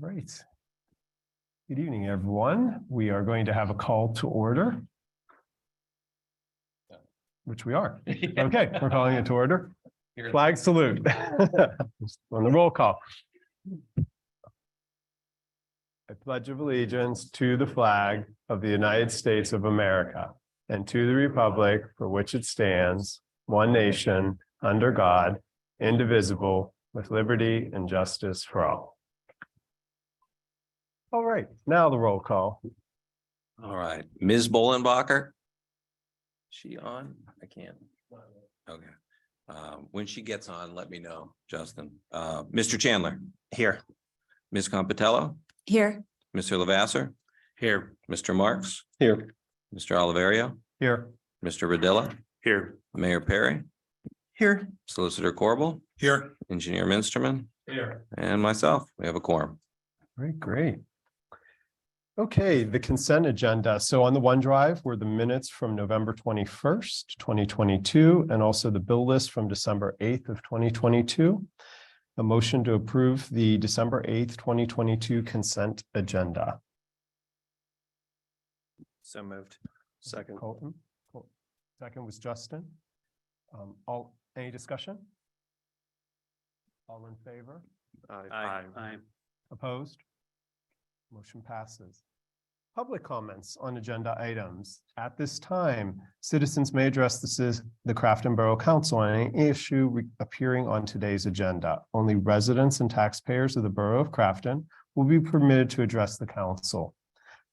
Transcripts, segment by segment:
All right. Good evening, everyone. We are going to have a call to order, which we are. Okay, we're calling it to order. Flag salute. On the roll call. I pledge of allegiance to the flag of the United States of America and to the republic for which it stands, one nation, under God, indivisible, with liberty and justice for all. All right, now the roll call. All right, Ms. Bolenbacher. She on? I can't. Okay. When she gets on, let me know, Justin. Mr. Chandler. Here. Ms. Compitello. Here. Mr. Lavasser. Here. Mr. Marks. Here. Mr. Oliverio. Here. Mr. Rodilla. Here. Mayor Perry. Here. Solicitor Corbel. Here. Engineer Minsterman. Here. And myself. We have a quorum. Great, great. Okay, the consent agenda. So on the OneDrive were the minutes from November 21st, 2022, and also the bill list from December 8th of 2022. A motion to approve the December 8th, 2022 consent agenda. So moved. Second. Colton. Second was Justin. Any discussion? All in favor? Aye. Opposed? Motion passes. Public comments on agenda items. At this time, citizens may address the Crafton Borough Council on any issue appearing on today's agenda. Only residents and taxpayers of the Borough of Crafton will be permitted to address the council.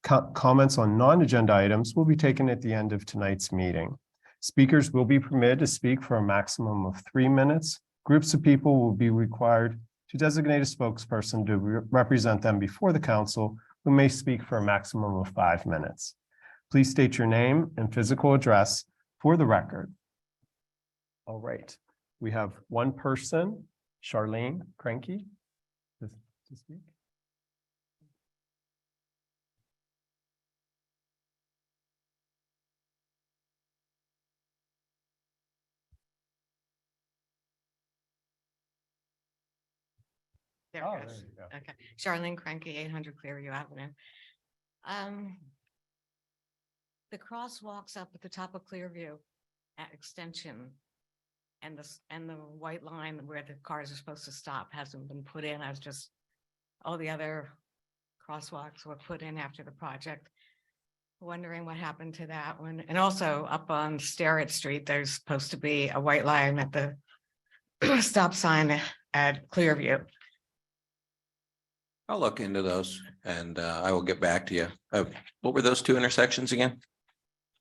Comments on non-agenda items will be taken at the end of tonight's meeting. Speakers will be permitted to speak for a maximum of 3 minutes. Groups of people will be required to designate a spokesperson to represent them before the council, who may speak for a maximum of 5 minutes. Please state your name and physical address for the record. All right, we have one person, Charlene Cranky, to speak. There it goes. Okay, Charlene Cranky, 800 Clearview Avenue. The crosswalks up at the top of Clearview at Extension and the white line where the cars are supposed to stop hasn't been put in. All the other crosswalks were put in after the project. Wondering what happened to that one. And also up on Starrett Street, there's supposed to be a white line at the stop sign at Clearview. I'll look into those and I will get back to you. What were those two intersections again?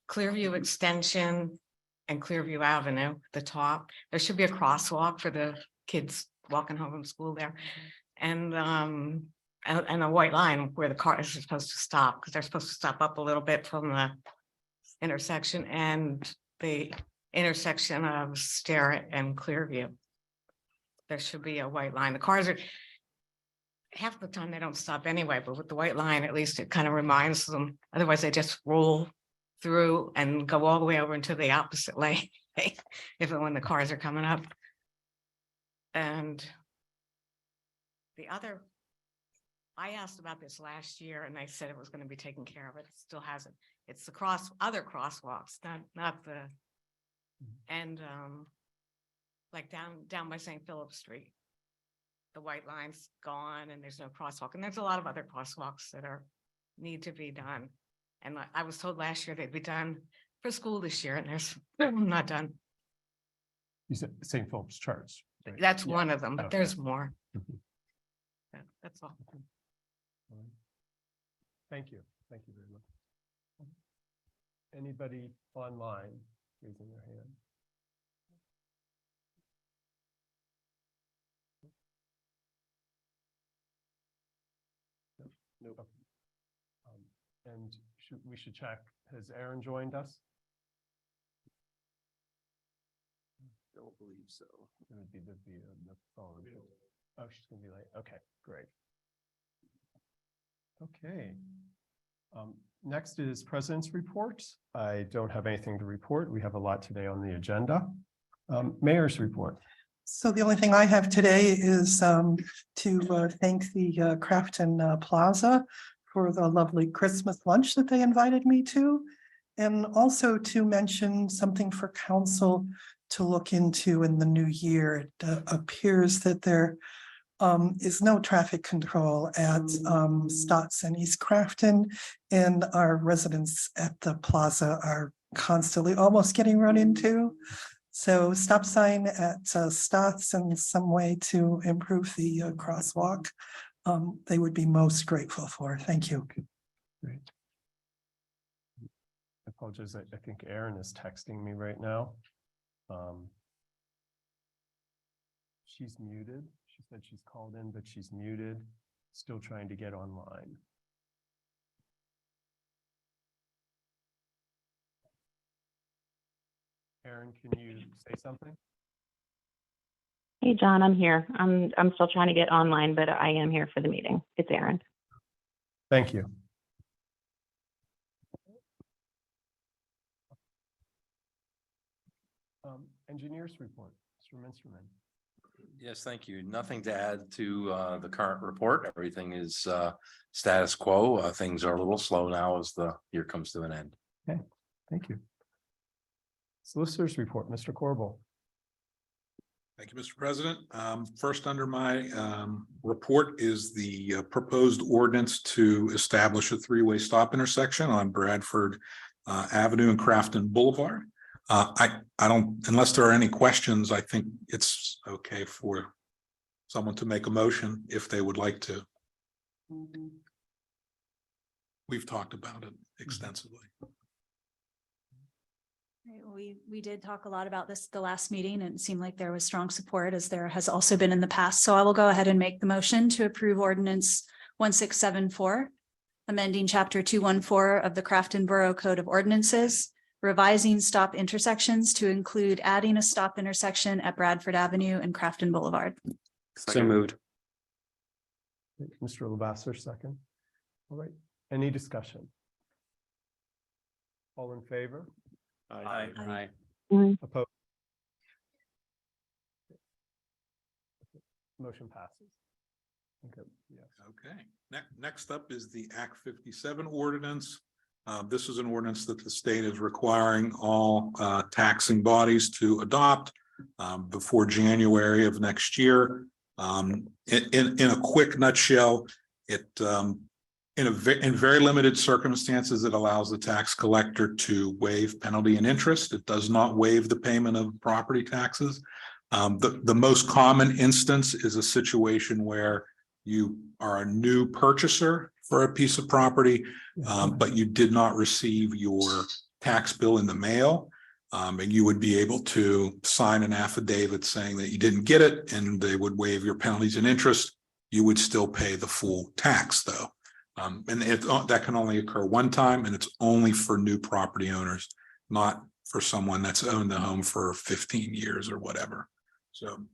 Clearview Extension and Clearview Avenue, the top. There should be a crosswalk for the kids walking home from school there. And a white line where the cars are supposed to stop, because they're supposed to stop up a little bit from the intersection and the intersection of Starrett and Clearview. There should be a white line. The cars are half the time they don't stop anyway, but with the white line, at least it kind of reminds them. Otherwise, they just roll through and go all the way over into the opposite lane when the cars are coming up. And the other, I asked about this last year and they said it was going to be taken care of. It still hasn't. It's the other crosswalks, not the, and like down by St. Philip Street. The white line's gone and there's no crosswalk. And there's a lot of other crosswalks that need to be done. And I was told last year they'd be done for school this year and they're not done. You said St. Philip's Church. Right? That's one of them, but Okay. there's more. That's all. Thank you. Thank you very much. Anybody online raising their hand? Nope. And we should check, has Erin joined us? Don't believe so. It would be the phone. Oh, she's gonna be late. Okay, great. Okay. Next is President's Report. I don't have anything to report. We have a lot today on the agenda. Mayor's Report. So the only thing I have today is to thank the Crafton Plaza for the lovely Christmas lunch that they invited me to. And also to mention something for council to look into in the new year. It appears that there is no traffic control at Stotts and East Crafton. And our residents at the plaza are constantly almost getting run into. So stop sign at Stotts and some way to improve the crosswalk. They would be most grateful for. Thank you. Great. I apologize. I think Erin is texting me right now. She's muted. She said she's called in, but she's muted. Still trying to get online. Erin, can you say something? Hey, John, I'm here. I'm still trying to get online, but I am here for the meeting. It's Erin. Thank you. Engineers report, Mr. Minsterman. Yes, thank you. Nothing to add to the current report. Everything is status quo. Things are a little slow now as the year comes to an end. Okay, thank you. Solicitors report, Mr. Corbel. Thank you, Mr. President. First under my report is the proposed ordinance to establish a three-way stop intersection on Bradford Avenue and Crafton Boulevard. I don't, unless there are any questions, I think it's okay for someone to make a motion if they would like to. We've talked about it extensively. We did talk a lot about this at the last meeting, and it seemed like there was strong support, as there has also been in the past. So I will go ahead and make the motion to approve ordinance 1674, amending chapter 214 of the Crafton Borough Code of Ordinances, revising stop intersections to include adding a stop intersection at Bradford Avenue and Crafton Boulevard. So moved. Mr. Lavasser, second. All right, any discussion? All in favor? Aye. Aye. Opposed? Motion passes. Okay, yes. Okay, next up is the Act 57 ordinance. This is an ordinance that the state is requiring all taxing bodies to adopt before January of next year. In a quick nutshell, it in very limited circumstances, it allows the tax collector to waive penalty and interest. It does not waive the payment of property taxes. The most common instance is a situation where you are a new purchaser for a piece of property, but you did not receive your tax bill in the mail. And you would be able to sign an affidavit saying that you didn't get it, and they would waive your penalties and interest. You would still pay the full tax though. And that can only occur one time, and it's only for new property owners, not for someone that's owned the home for 15 years or whatever. So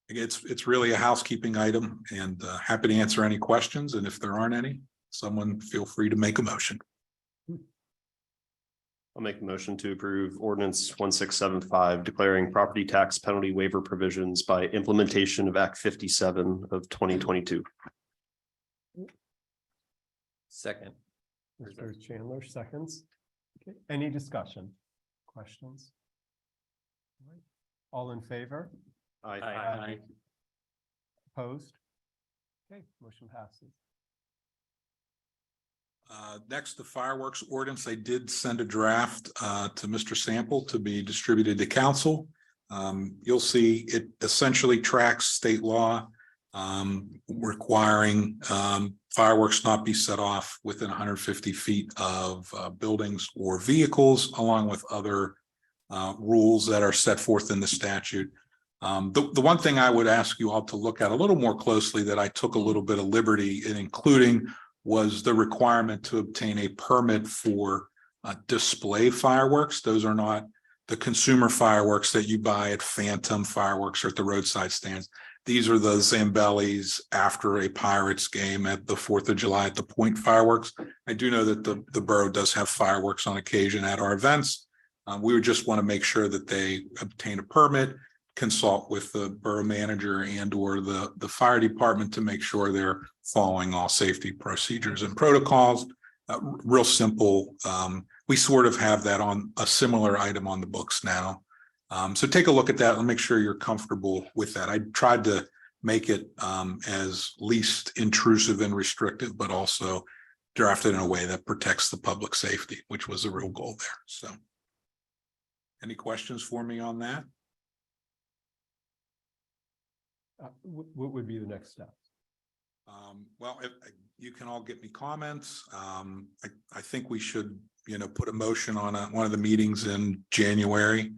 it's really a housekeeping item, and happy to answer any questions. And if there aren't any, someone feel free to make a motion. I'll make a motion to approve ordinance 1675, declaring property tax penalty waiver provisions by implementation of Act 57 of 2022. Second. Mr. Chandler, seconds. Okay, any discussion? Questions? All right. All in favor? Aye. Opposed? Okay, motion passes. Next, the fireworks ordinance. I did send a draft to Mr. Sample to be distributed to council. You'll see it essentially tracks state law requiring fireworks not be set off within 150 feet of buildings or vehicles, along with other rules that are set forth in the statute. The one thing I would ask you all to look at a little more closely that I took a little bit of liberty in including was the requirement to obtain a permit for display fireworks. Those are not the consumer fireworks that you buy at Phantom Fireworks or at the roadside stands. These are the Zambellis after a Pirates game at the 4th of July at the Point fireworks. I do know that the borough does have fireworks on occasion at our events. We would just want to make sure that they obtain a permit. consult with the borough manager and or the fire department to make sure they're following all safety procedures and protocols. Real simple. We sort of have that on a similar item on the books now. So take a look at that and make sure you're comfortable with that. I tried to make it as least intrusive and restrictive, but also drafted in a way that protects the public safety, which was the real goal there. So any questions for me on that? What would be the next step? Well, if you can all get me comments, I think we should, put a motion on one of the meetings in January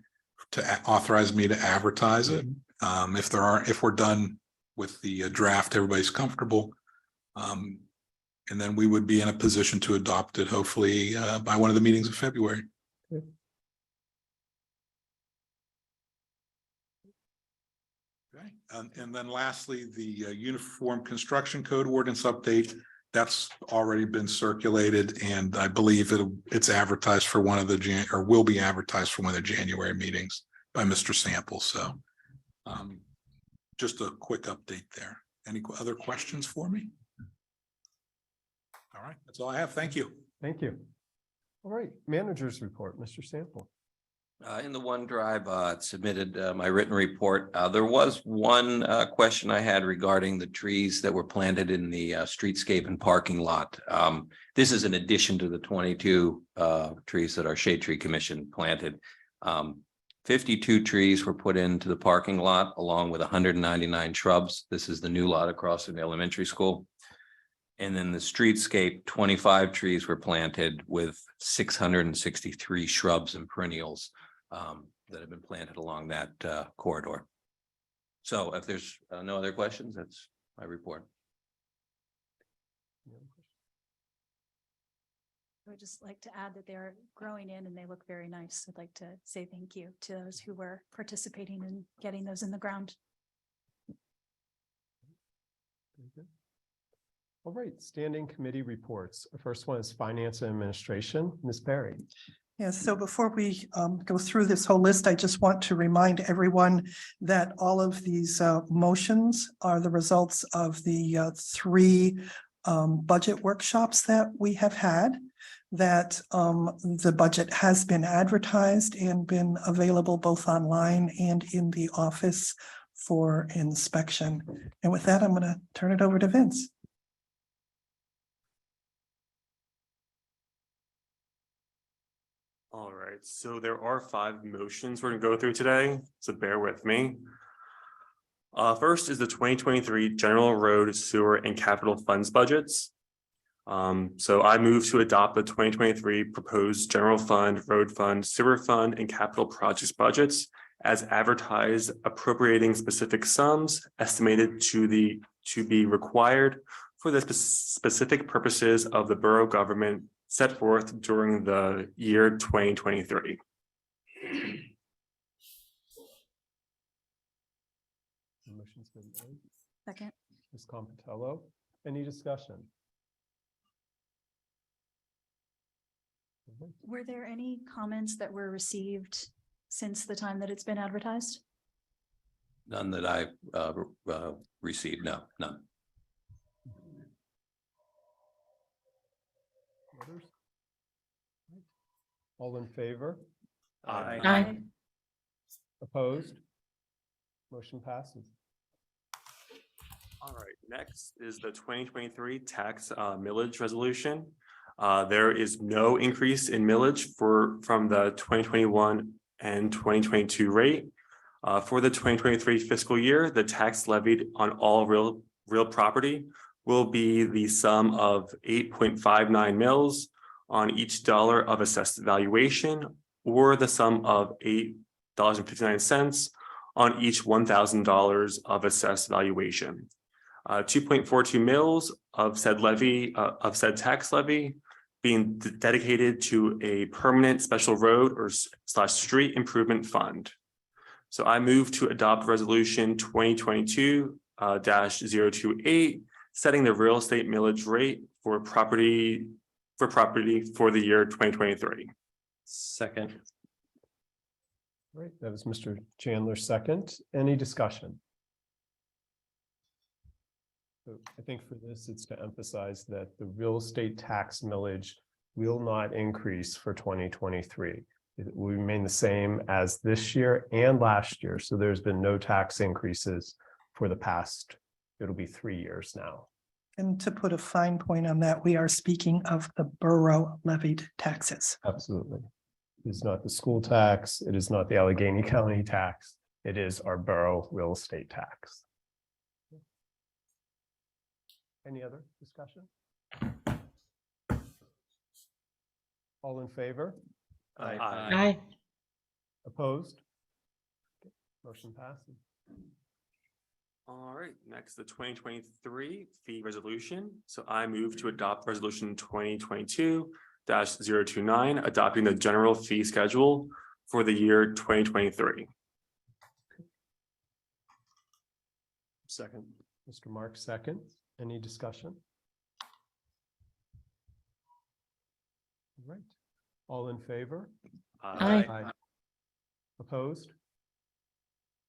to authorize me to advertise it. If we're done with the draft, everybody's comfortable. And then we would be in a position to adopt it, hopefully, by one of the meetings in February. Okay, and then lastly, the Uniform Construction Code Ordinance update, that's already been circulated, and I believe it's advertised for one of the will be advertised for one of the January meetings by Mr. Sample. So just a quick update there. Any other questions for me? All right, that's all I have. Thank you. Thank you. All right, managers report, Mr. Sample. In the OneDrive, submitted my written report. There was one question I had regarding the trees that were planted in the streetscape and parking lot. This is in addition to the 22 trees that our Shade Tree Commission planted. 52 trees were put into the parking lot along with 199 shrubs. This is the new lot across from the elementary school. And then the streetscape, 25 trees were planted with 663 shrubs and perennials that have been planted along that corridor. So if there's no other questions, that's my report. I would just like to add that they're growing in and they look very nice. I'd like to say thank you to those who were participating in getting those in the ground. All right, standing committee reports. The first one is Finance and Administration. Ms. Perry. Yes, so before we go through this whole list, I just want to remind everyone that all of these motions are the results of the three budget workshops that we have had, that the budget has been advertised and been available both online and in the office for inspection. And with that, I'm going to turn it over to Vince. All right, so there are 5 motions we're gonna go through today, so bear with me. First is the 2023 General Road, Sewer, and Capital Funds budgets. So I move to adopt the 2023 proposed General Fund, Road Fund, Sewer Fund, and Capital Projects budgets as advertised, appropriating specific sums estimated to be required for the specific purposes of the borough government set forth during the year 2023. Motion's been made. Second. Ms. Compatello, any discussion? Were there any comments that were received since the time that it's been advertised? None that I received. No, none. Others? All in favor? Aye. Opposed? Motion passes. All right, next is the 2023 tax millage resolution. There is no increase in millage from the 2021 and 2022 rate. For the 2023 fiscal year, the tax levied on all real property will be the sum of 8.59 mils on each dollar of assessed valuation, or the sum of $8.59 on each $1,000 of assessed valuation. 2.42 mils of said tax levy being dedicated to a permanent special road or / street improvement fund. So I move to adopt resolution 2022-028, setting the real estate millage rate for property for the year 2023. Second. Right, that was Mr. Chandler's second. Any discussion? So I think for this, it's to emphasize that the real estate tax millage will not increase for 2023. It will remain the same as this year and last year. So there's been no tax increases for the past, it'll be 3 years now. And to put a fine point on that, we are speaking of the borough levied taxes. Absolutely. It is not the school tax. It is not the Allegheny County tax. It is our borough real estate tax. Any other discussion? All in favor? Aye. Opposed? Motion passes. All right, next, the 2023 fee resolution. So I move to adopt resolution 2022-029, adopting the general fee schedule for the year 2023. Second. Mr. Mark seconds. Any discussion? All right. All in favor? Aye. Opposed?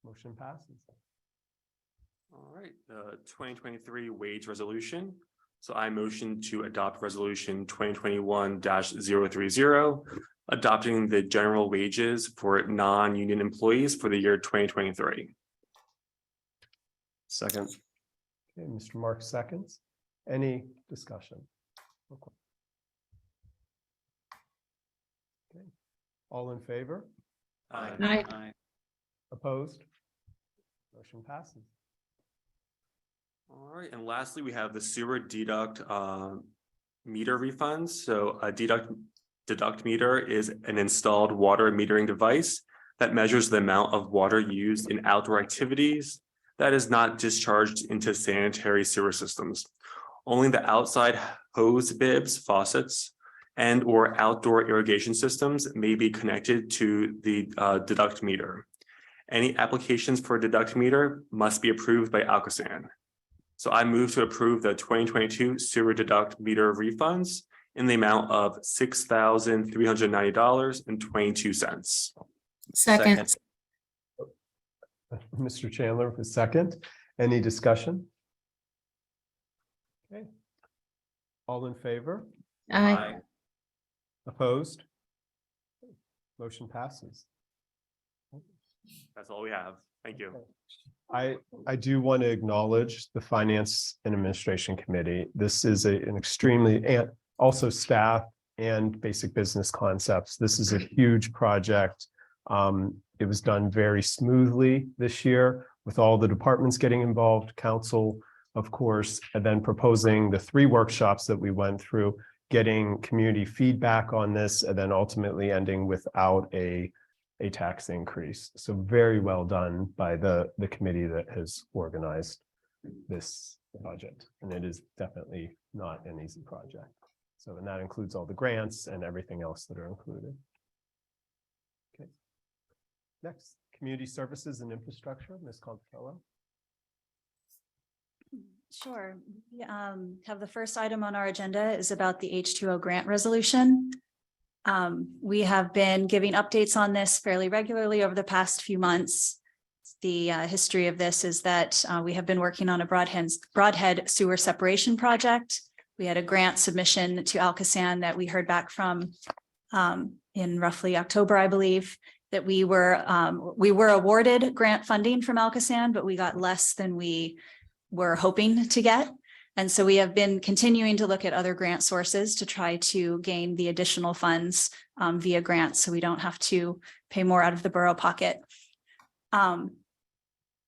Motion passes. All right, the 2023 wage resolution. So I motion to adopt resolution 2021-030, adopting the general wages for non-union employees for the year 2023. Second. Okay, Mr. Mark seconds. Any discussion? Okay. Okay. All in favor? Aye. Opposed? Motion passes. All right, and lastly, we have the sewer deduct meter refunds. So a deduct meter is an installed water metering device that measures the amount of water used in outdoor activities that is not discharged into sanitary sewer systems. Only the outside hose bibs, faucets, and or outdoor irrigation systems may be connected to the deduct meter. Any applications for a deduct meter must be approved by Alcosan. So I move to approve the 2022 sewer deduct meter refunds in the amount of $6,390.22. Second. Mr. Chandler with a second. Any discussion? Okay. All in favor? Aye. Opposed? Motion passes. That's all we have. Thank you. I do want to acknowledge the Finance and Administration Committee. This is an extremely, and also staff and basic business concepts. This is a huge project. It was done very smoothly this year with all the departments getting involved, council, of course, and then proposing the 3 workshops that we went through, getting community feedback on this, and then ultimately ending without a tax increase. So very well done by the committee that has organized this project. And it is definitely not an easy project. So, and that includes all the grants and everything else that are included. Okay. Next, community services and infrastructure, Ms. Contello. Sure. We have the first item on our agenda is about the H2O grant resolution. We have been giving updates on this fairly regularly over the past few months. The history of this is that we have been working on a broadhead sewer separation project. We had a grant submission to Alcosan that we heard back from in roughly October, I believe, that we were awarded grant funding from Alcosan, but we got less than we were hoping to get. And so we have been continuing to look at other grant sources to try to gain the additional funds via grants, so we don't have to pay more out of the borough pocket.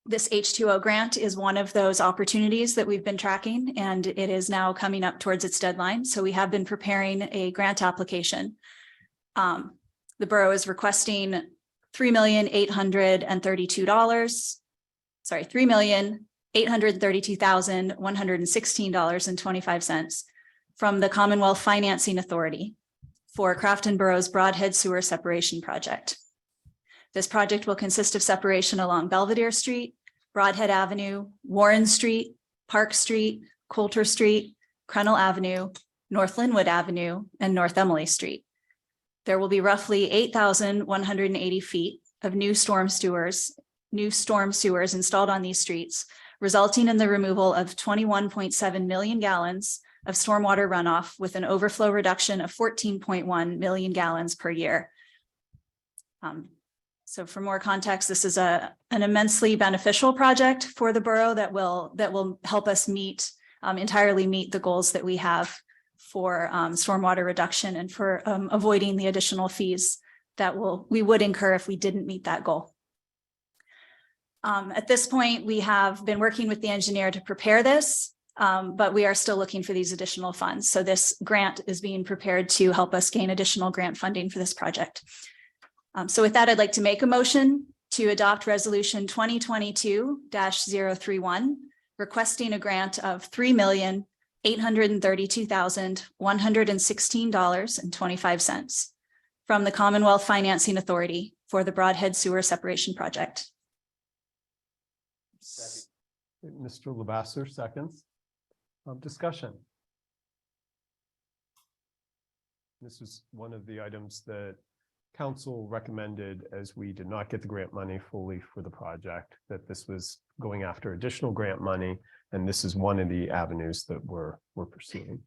This H2O grant is one of those opportunities that we've been tracking, and it is now coming up towards its deadline. So we have been preparing a grant application. The borough is requesting $3,832,116.25 from the Commonwealth Financing Authority for Crafton Borough's Broadhead Sewer Separation Project. This project will consist of separation along Belvedere Street, Broadhead Avenue, Warren Street, Park Street, Coulter Street, Crennel Avenue, North Linwood Avenue, and North Emily Street. There will be roughly 8,180 feet of new storm sewers installed on these streets, resulting in the removal of 21.7 million gallons of stormwater runoff with an overflow reduction of 14.1 million gallons per year. So for more context, this is an immensely beneficial project for the borough that will help us entirely meet the goals that we have for stormwater reduction and for avoiding the additional fees that we would incur if we didn't meet that goal. At this point, we have been working with the engineer to prepare this, but we are still looking for these additional funds. So this grant is being prepared to help us gain additional grant funding for this project. So with that, I'd like to make a motion to adopt resolution 2022-031, requesting a grant of $3,832,116.25 from the Commonwealth Financing Authority for the Broadhead Sewer Separation Project. Mr. Lavasser, seconds. Discussion. This is one of the items that council recommended, as we did not get the grant money fully for the project, that this was going after additional grant money. And this is one of the avenues that we're pursuing.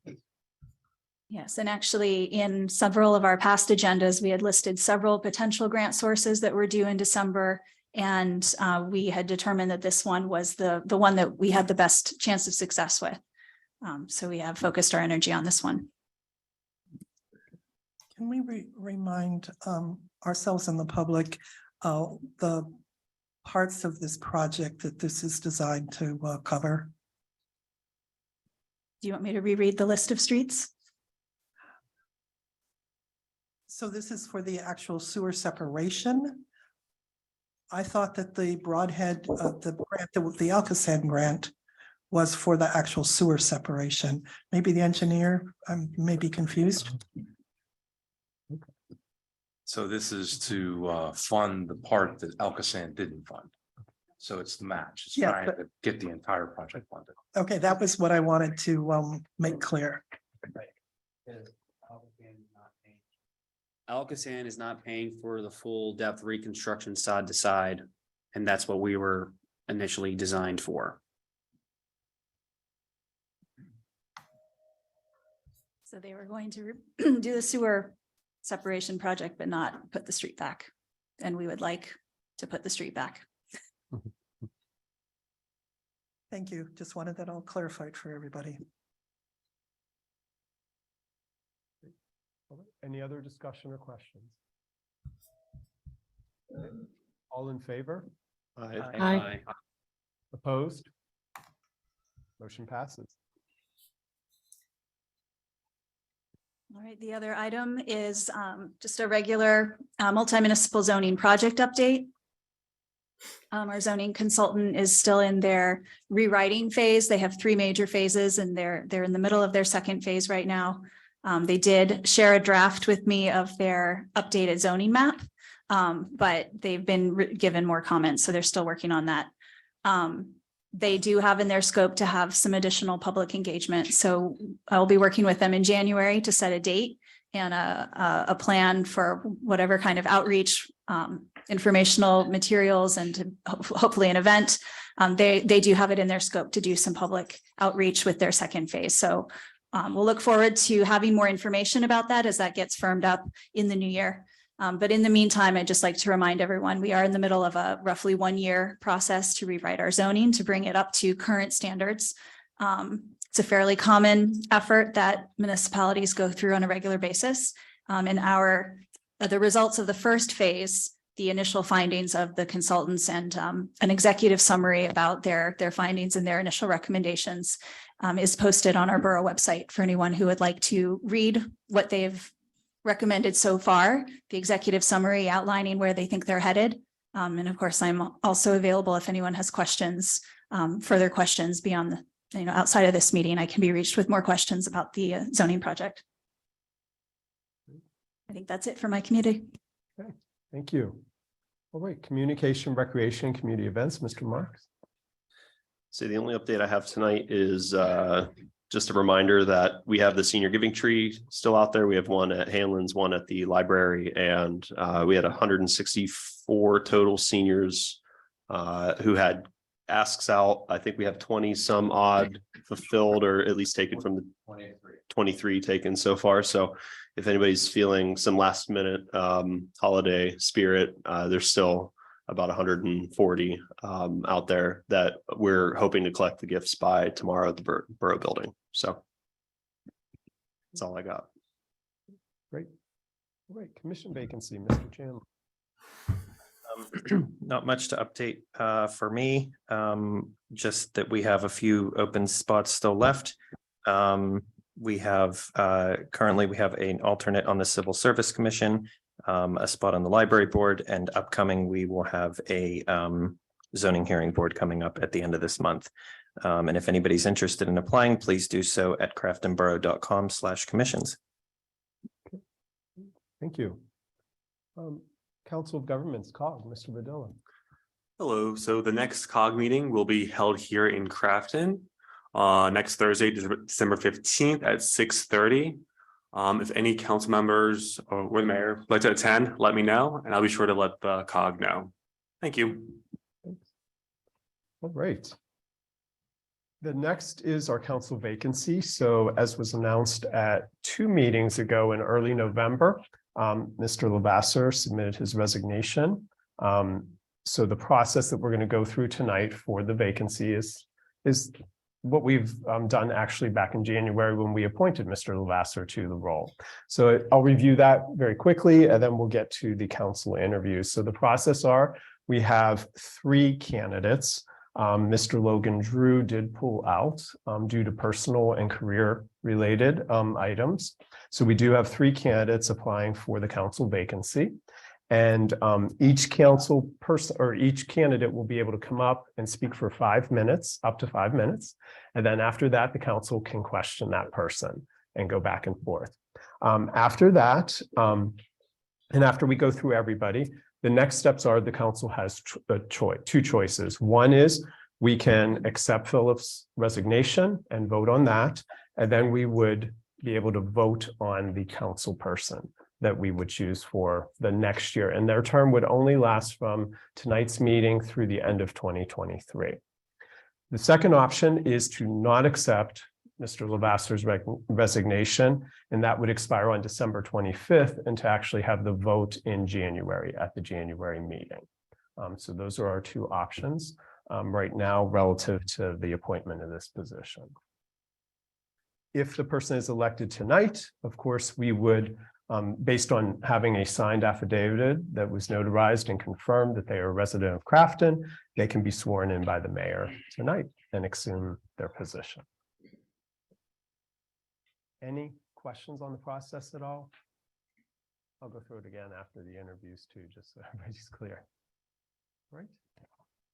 Yes, and actually in several of our past agendas, we had listed several potential grant sources that were due in December. And we had determined that this one was the one that we had the best chance of success with. So we have focused our energy on this one. Can we remind ourselves and the public the parts of this project that this is designed to cover? Do you want me to reread the list of streets? So this is for the actual sewer separation. I thought that the Broadhead, the grant, the Alcoasand grant was for the actual sewer separation. Maybe the engineer, may be confused. So this is to fund the part that Alcoasand didn't fund. So it's the match. It's Yeah, trying but- to get the entire project funded. Okay, that was what I wanted to make clear. Alcoasand is not paying for the full depth reconstruction side to side, and that's what we were initially designed for. So they were going to do the sewer separation project, but not put the street back. And we would like to put the street back. Thank you. Just wanted that all clarified for everybody. Any other discussion or questions? All in favor? Aye. Opposed? Motion passes. All right, the other item is just a regular multi-municipal zoning project update. Our zoning consultant is still in their rewriting phase. They have 3 major phases and they're in the middle of their second phase right now. They did share a draft with me of their updated zoning map, but they've been given more comments, so they're still working on that. They do have in their scope to have some additional public engagement. So I'll be working with them in January to set a date and a plan for whatever kind of outreach, informational materials, and to hopefully an event. They do have it in their scope to do some public outreach with their second phase. So we'll look forward to having more information about that as that gets firmed up in the new year. But in the meantime, I'd just like to remind everyone, we are in the middle of a roughly 1-year process to rewrite our zoning to bring it up to current standards. It's a fairly common effort that municipalities go through on a regular basis. And the results of the first phase, the initial findings of the consultants, and an executive summary about their findings and their initial recommendations is posted on our borough website for anyone who would like to read what they've recommended so far, the executive summary outlining where they think they're headed. And of course, I'm also available if anyone has questions, further questions beyond outside of this meeting. I can be reached with more questions about the zoning project. I think that's it for my committee. Okay, thank you. All right, communication, recreation, community events, Mr. Marks. So the only update I have tonight is just a reminder that we have the senior giving tree still out there. We have one at Hanlon's, one at the library, and we had 164 total seniors who had asks out. I think we have 20 some odd fulfilled, or at least taken from the 23 taken so far. So if anybody's feeling some last minute holiday spirit, there's still about 140 out there that we're hoping to collect the gifts by tomorrow at the Borough building. So that's all I got. Great. All right, commission vacancy, Mr. Chandler. Not much to update for me. Just that we have a few open spots still left. We have currently we have an alternate on the Civil Service Commission, a spot on the library board, and upcoming we will have a zoning hearing board coming up at the end of this month. And if anybody's interested in applying, please do so at craftonborough.com/commissions. Thank you. Council of Governments, COG, Mr. Badilla. Hello, so the next COG meeting will be held here in Crafton next Thursday, December 15th at 6:30. If any council members or the mayor would like to attend, let me know, and I'll be sure to let the COG know. Thank you. All right. The next is our council vacancy. So as was announced at 2 meetings ago in early November, Mr. Lavasser submitted his resignation. So the process that we're going to go through tonight for the vacancy is what we've done actually back in January when we appointed Mr. Lavasser to the role. So I'll review that very quickly, and then we'll get to the council interviews. So the process we have 3 candidates. Mr. Logan Drew did pull out due to personal and career related items. So we do have 3 candidates applying for the council vacancy. And each council person or each candidate will be able to come up and speak for 5 minutes, up to 5 minutes. And then after that, the council can question that person and go back and forth. After that, and after we go through everybody, the next steps are the council has 2 choices. One is we can accept Philip's resignation and vote on that. And then we would be able to vote on the council person that we would choose for the next year. And their term would only last from tonight's meeting through the end of 2023. The second option is to not accept Mr. Lavasser's resignation, and that would expire on December 25th, and to actually have the vote in January at the January meeting. So those are our 2 options right now relative to the appointment of this position. If the person is elected tonight, of course, we would, based on having a signed affidavit that was notarized and confirmed that they are a resident of Crafton, they can be sworn in by the mayor tonight and assume their position. Any questions on the process at all? I'll go through it again after the interviews too, just so everybody's clear. All right.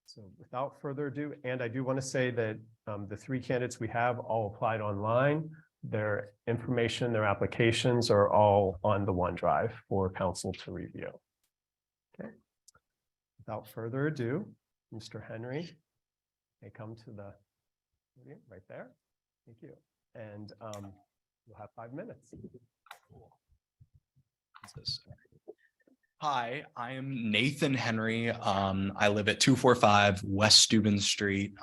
So without further ado, and I do want to say that the 3 candidates we have all applied online. Their information, their applications are all on the OneDrive for council to review. Okay. Without further ado, Mr. Henry may come to the right there. Thank you. And you'll have 5 minutes. Hi, I am Nathan Henry. I live at 245 West Steuben Street.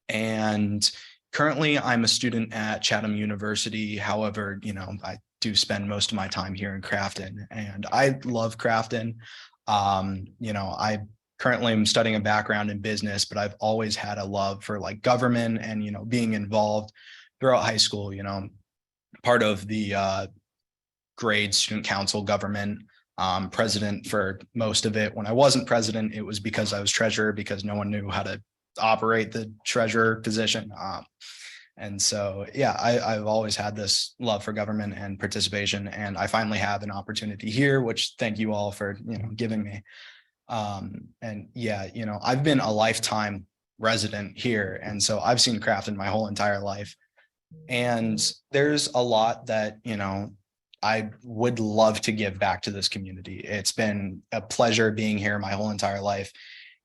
And currently I'm a student at Chatham University. However, I do spend most of my time here in Crafton, and I love Crafton. I currently am studying a background in business, but I've always had a love for like government and, being involved throughout high school, part of the grade student council government, president for most of it. When I wasn't president, it was because I was treasurer, because no one knew how to operate the treasurer position. And so, yeah, I've always had this love for government and participation, and I finally have an opportunity here, which thank you all for, giving me. And yeah, I've been a lifetime resident here. And so I've seen Crafton my whole entire life. And there's a lot that, I would love to give back to this community. It's been a pleasure being here my whole entire life.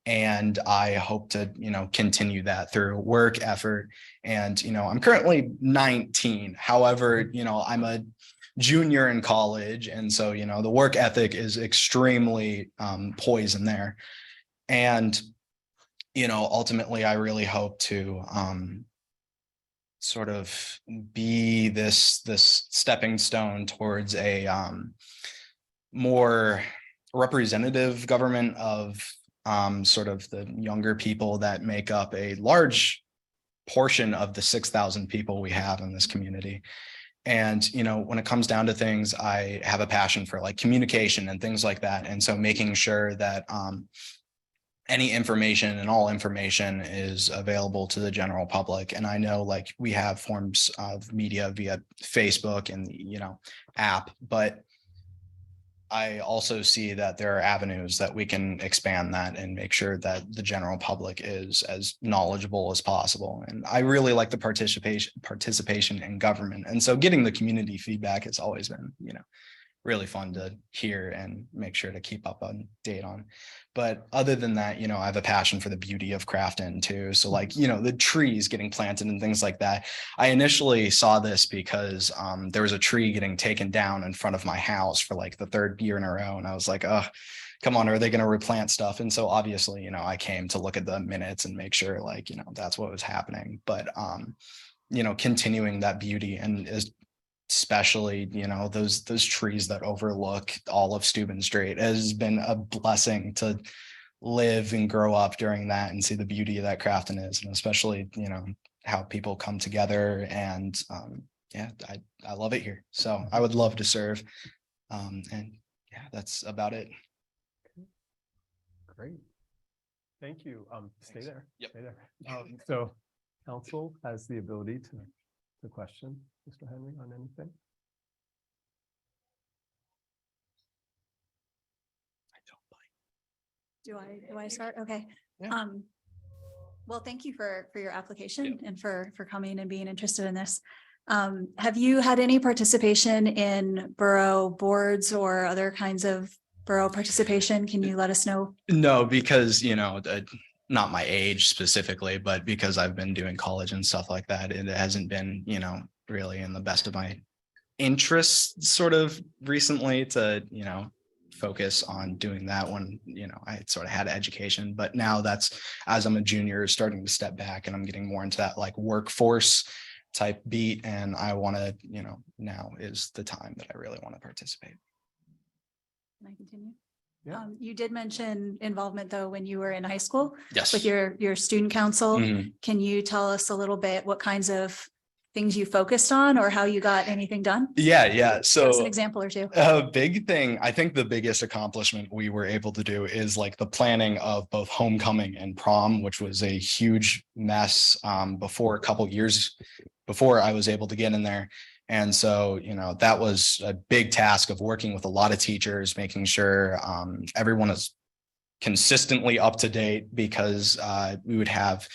And I hope to, continue that through work effort. And, I'm currently 19. However, I'm a junior in college. And so, the work ethic is extremely poised there. And, ultimately, I really hope to sort of be this stepping stone towards a more representative government of sort of the younger people that make up a large portion of the 6,000 people we have in this community. And, when it comes down to things, I have a passion for like communication and things like that. And so making sure that any information and all information is available to the general public. And I know like we have forms of media via Facebook and, app, but I also see that there are avenues that we can expand that and make sure that the general public is as knowledgeable as possible. And I really like the participation in government. And so getting the community feedback has always been, really fun to hear and make sure to keep up on date on. But other than that, I have a passion for the beauty of Crafton too. So like, the trees getting planted and things like that. I initially saw this because there was a tree getting taken down in front of my house for like the third year in a row. And I was like, oh, come on, are they going to replant stuff? And so obviously, I came to look at the minutes and make sure like, that's what was happening. But, continuing that beauty and especially, those trees that overlook all of Steuben Strait. It has been a blessing to live and grow up during that and see the beauty that Crafton is, and especially, how people come together. And I love it here. So I would love to serve. And yeah, that's about it. Great. Thank you. Stay there. Yep. Stay there. So council has the ability to question Mr. Henry on anything. Do I start? Okay. Yeah. Well, thank you for your application and for coming and being interested in this. Have you had any participation in borough boards or other kinds of borough participation? Can you let us know? No, because, not my age specifically, but because I've been doing college and stuff like that, it hasn't been, really in the best of my interests sort of recently to, focus on doing that when, I sort of had education. But now that's, as I'm a junior, starting to step back and I'm getting more into that like workforce type beat. And I want to, now is the time that I really want to participate. Can I continue? Yeah. You did mention involvement though when you were in high school Yes. with your student council. Mhm. Can you tell us a little bit what kinds of things you focused on or how you got anything done? Yeah. Give us So an example or two. a big thing, I think the biggest accomplishment we were able to do is like the planning of both homecoming and prom, which was a huge mess before a couple years before I was able to get in there. And so, that was a big task of working with a lot of teachers, making sure everyone is consistently up to date, because we would have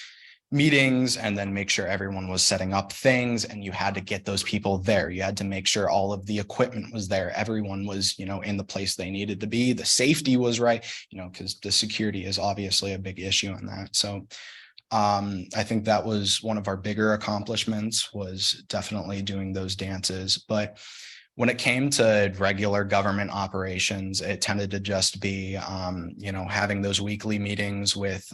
meetings and then make sure everyone was setting up things, and you had to get those people there. You had to make sure all of the equipment was there. Everyone was, in the place they needed to be. The safety was right, because the security is obviously a big issue in that. So I think that was one of our bigger accomplishments, was definitely doing those dances. But when it came to regular government operations, it tended to just be, having those weekly meetings with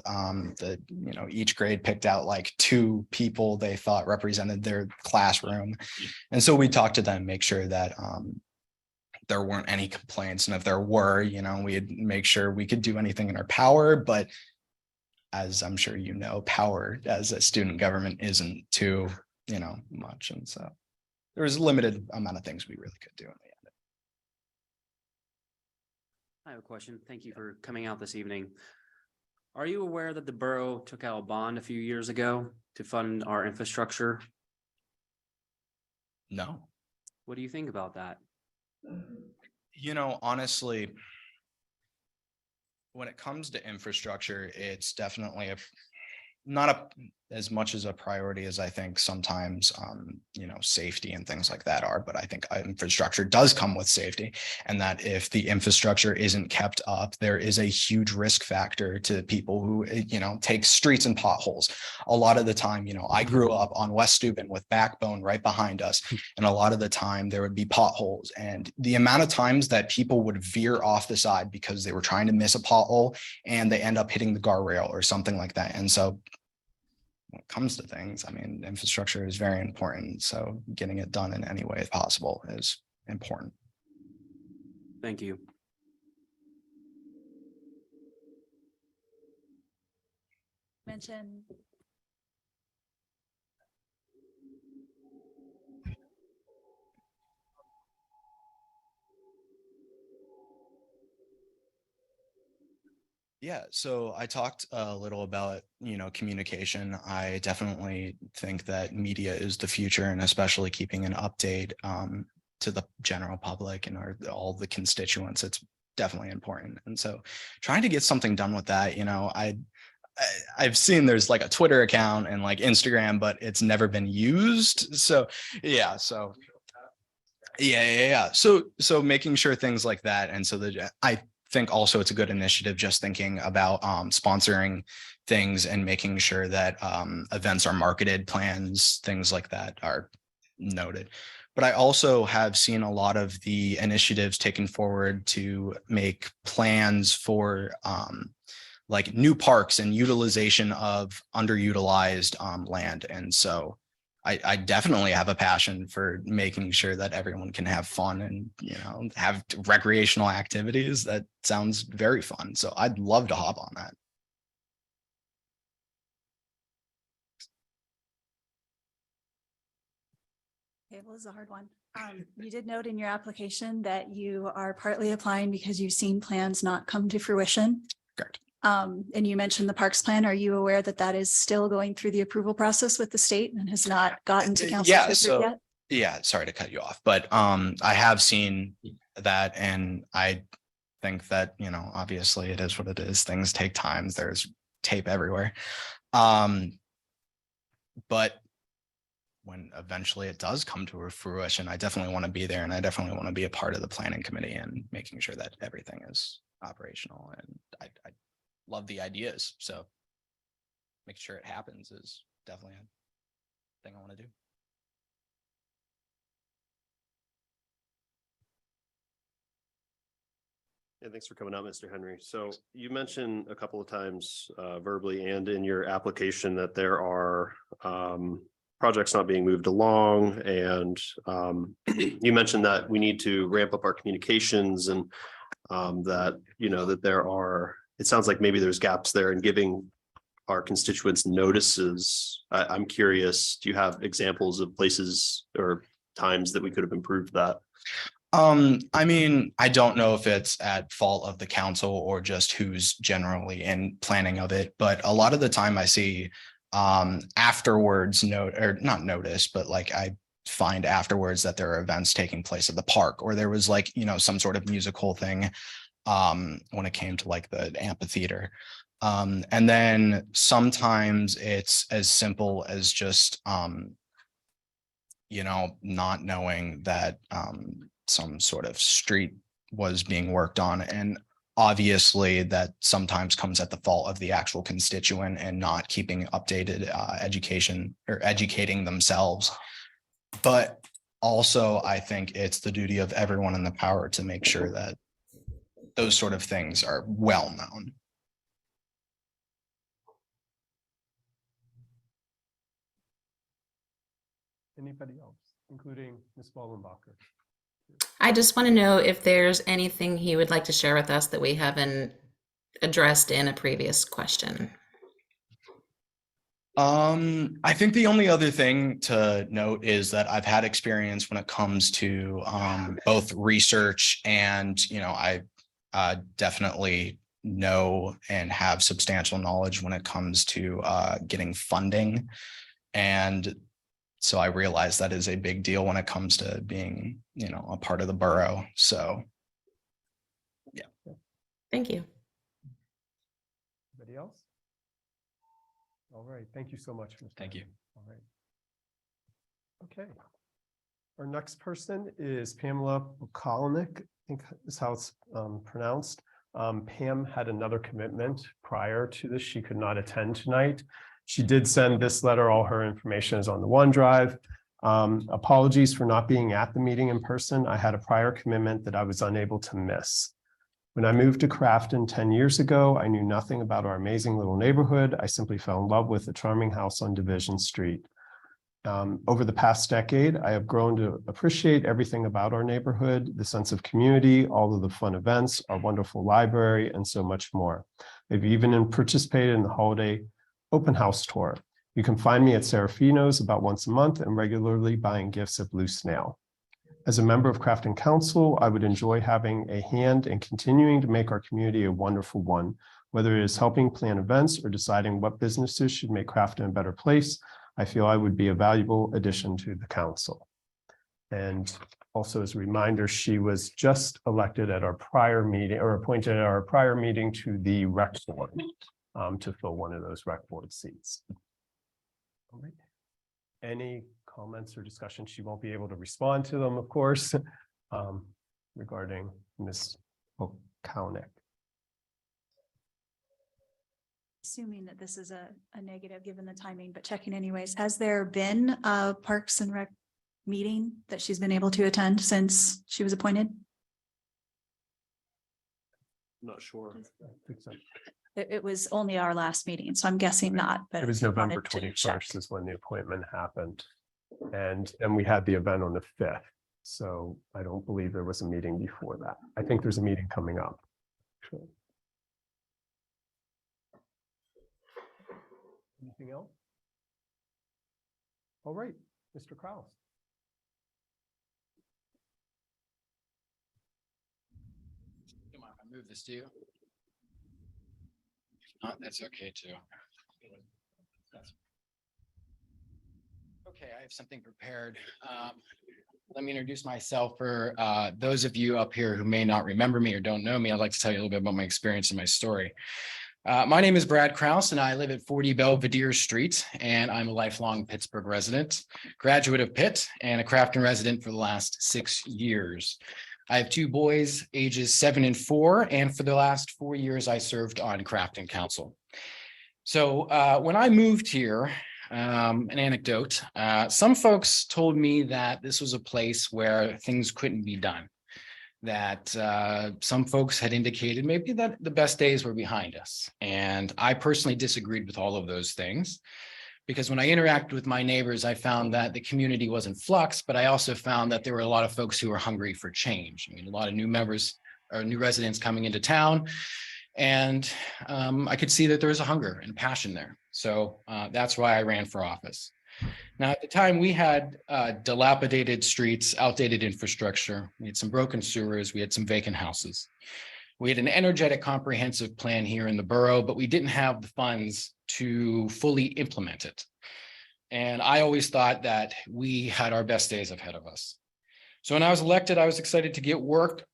each grade picked out like 2 people they thought represented their classroom. And so we talked to them, make sure that there weren't any complaints. And if there were, we'd make sure we could do anything in our power. But as I'm sure power as a student government isn't too, much. And so there was a limited amount of things we really could do in the end. I have a question. Thank you for coming out this evening. Are you aware that the borough took out a bond a few years ago to fund our infrastructure? No. What do you think about that? Honestly, when it comes to infrastructure, it's definitely as much as a priority as I think sometimes, safety and things like that are, but I think infrastructure does come with safety. And that if the infrastructure isn't kept up, there is a huge risk factor to people who, take streets and potholes. A lot of the time, I grew up on West Steuben with Backbone right behind us. And a lot of the time there would be potholes, and the amount of times that people would veer off the side because they were trying to miss a pothole and they end up hitting the guardrail or something like that. And so when it comes to things, infrastructure is very important. So getting it done in any way possible is important. Thank you. Mention. Yeah, so I talked a little about, communication. I definitely think that media is the future, and especially keeping an update to the general public and all the constituents. It's definitely important. And so trying to get something done with that, I've seen there's like a Twitter account and like Instagram, but it's never been used. So yeah, So making sure things like that. And so that I think also it's a good initiative, just thinking about sponsoring things and making sure that events are marketed, plans, things like that are noted. But I also have seen a lot of the initiatives taken forward to make plans for like new parks and utilization of underutilized land. And so I definitely have a passion for making sure that everyone can have fun and, have recreational activities. That sounds very fun. So I'd love to hop on that. Okay, well, this is a hard one. You did note in your application that you are partly applying because you've seen plans not come to fruition. Correct. And you mentioned the parks plan. Are you aware that that is still going through the approval process with the state and has not gotten to council to approve yet? Yeah, sorry to cut you off, but I have seen that, and I think that, obviously it is what it is. Things take time. There's tape everywhere. But when eventually it does come to a fruition, I definitely want to be there, and I definitely want to be a part of the planning committee and making sure that everything is operational. And I love the ideas, so making sure it happens is definitely a thing I want to do. Yeah, thanks for coming out, Mr. Henry. So you mentioned a couple of times verbally and in your application that there are projects not being moved along, and you mentioned that we need to ramp up our communications, and that that there are, it sounds like maybe there's gaps there in giving our constituents notices. I'm curious, do you have examples of places or times that we could have improved that? I don't know if it's at fault of the council or just who's generally in planning of it, but a lot of the time I see afterwards not notice, but like I find afterwards that there are events taking place at the park, or there was like, some sort of musical thing when it came to like the amphitheater. And then sometimes it's as simple as just not knowing that some sort of street was being worked on. And obviously that sometimes comes at the fault of the actual constituent and not keeping updated education or educating themselves. But also, I think it's the duty of everyone in the power to make sure that those sort of things are well known. Anybody else, including Ms. Bollenbacher? I just want to know if there's anything he would like to share with us that we haven't addressed in a previous question. I think the only other thing to note is that I've had experience when it comes to both research and, I definitely know and have substantial knowledge when it comes to getting funding. And so I realize that is a big deal when it comes to being, a part of the borough. So, yeah. Thank you. Anybody else? All right, thank you so much. Mr. Thank you. Henry. All right. Okay. Our next person is Pamela Bukalnik, I think is how it's pronounced. Pam had another commitment prior to this. She could not attend tonight. She did send this letter. All her information is on the OneDrive. Apologies for not being at the meeting in person. I had a prior commitment that I was unable to miss. When I moved to Crafton 10 years ago, I knew nothing about our amazing little neighborhood. I simply fell in love with the charming house on Division Street. Over the past decade, I have grown to appreciate everything about our neighborhood, the sense of community, all of the fun events, our wonderful library, and so much more. I've even participated in the holiday open house tour. You can find me at Serafino's about once a month and regularly buying gifts at Blue Snail. As a member of Crafton Council, I would enjoy having a hand in continuing to make our community a wonderful one, whether it is helping plan events or deciding what businesses should make Crafton a better place. I feel I would be a valuable addition to the council. And also as a reminder, she was just elected at our prior meeting or appointed at our prior meeting to the rec board to fill one of those rec board seats. All right. Any comments or discussion? She won't be able to respond to them, of course, regarding Ms. Bukalnik. Assuming that this is a negative, given the timing, but checking anyways, has there been a Parks and Rec meeting that she's been able to attend since she was appointed? Not sure. I think so. It was only our last meeting, so I'm guessing not, but. It was wanted November to check. 21st is when the appointment happened. And we had the event on the 5th. So I don't believe there was a meeting before that. I think there's a meeting coming up. Sure. Anything else? All right, Mr. Kraus. Don't mind if I move this to you. If not, that's okay too. Okay, I have something prepared. Let me introduce myself for those of you up here who may not remember me or don't know me. I'd like to tell you a little bit about my experience and my story. My name is Brad Kraus and I live at 40 Belvedere Street and I'm a lifelong Pittsburgh resident, graduate of Pitt and a Crafton resident for the last 6 years. I have 2 boys, ages 7 and 4, and for the last 4 years, I served on Crafton Council. So when I moved here, an anecdote, some folks told me that this was a place where things couldn't be done. That some folks had indicated maybe that the best days were behind us. And I personally disagreed with all of those things because when I interacted with my neighbors, I found that the community was in flux, but I also found that there were a lot of folks who were hungry for change. I mean, a lot of new members or new residents coming into town. And I could see that there was a hunger and passion there. So that's why I ran for office. Now, at the time, we had dilapidated streets, outdated infrastructure. We had some broken sewers. We had some vacant houses. We had an energetic, comprehensive plan here in the borough, but we didn't have the funds to fully implement it. And I always thought that we had our best days ahead of us. So when I was elected, I was excited to get work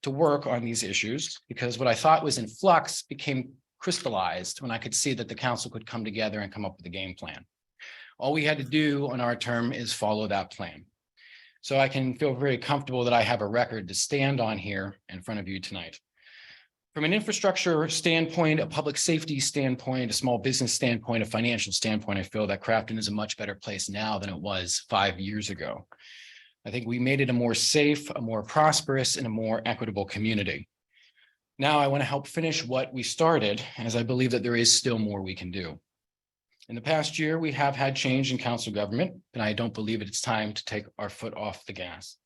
on these issues because what I thought was in flux became crystallized when I could see that the council could come together and come up with a game plan. All we had to do on our term is follow that plan. So I can feel very comfortable that I have a record to stand on here in front of you tonight. From an infrastructure standpoint, a public safety standpoint, a small business standpoint, a financial standpoint, I feel that Crafton is a much better place now than it was 5 years ago. I think we made it a more safe, a more prosperous, and a more equitable community. Now I want to help finish what we started, as I believe that there is still more we can do. In the past year, we have had change in council government, and I don't believe it's time to take our foot off the gas.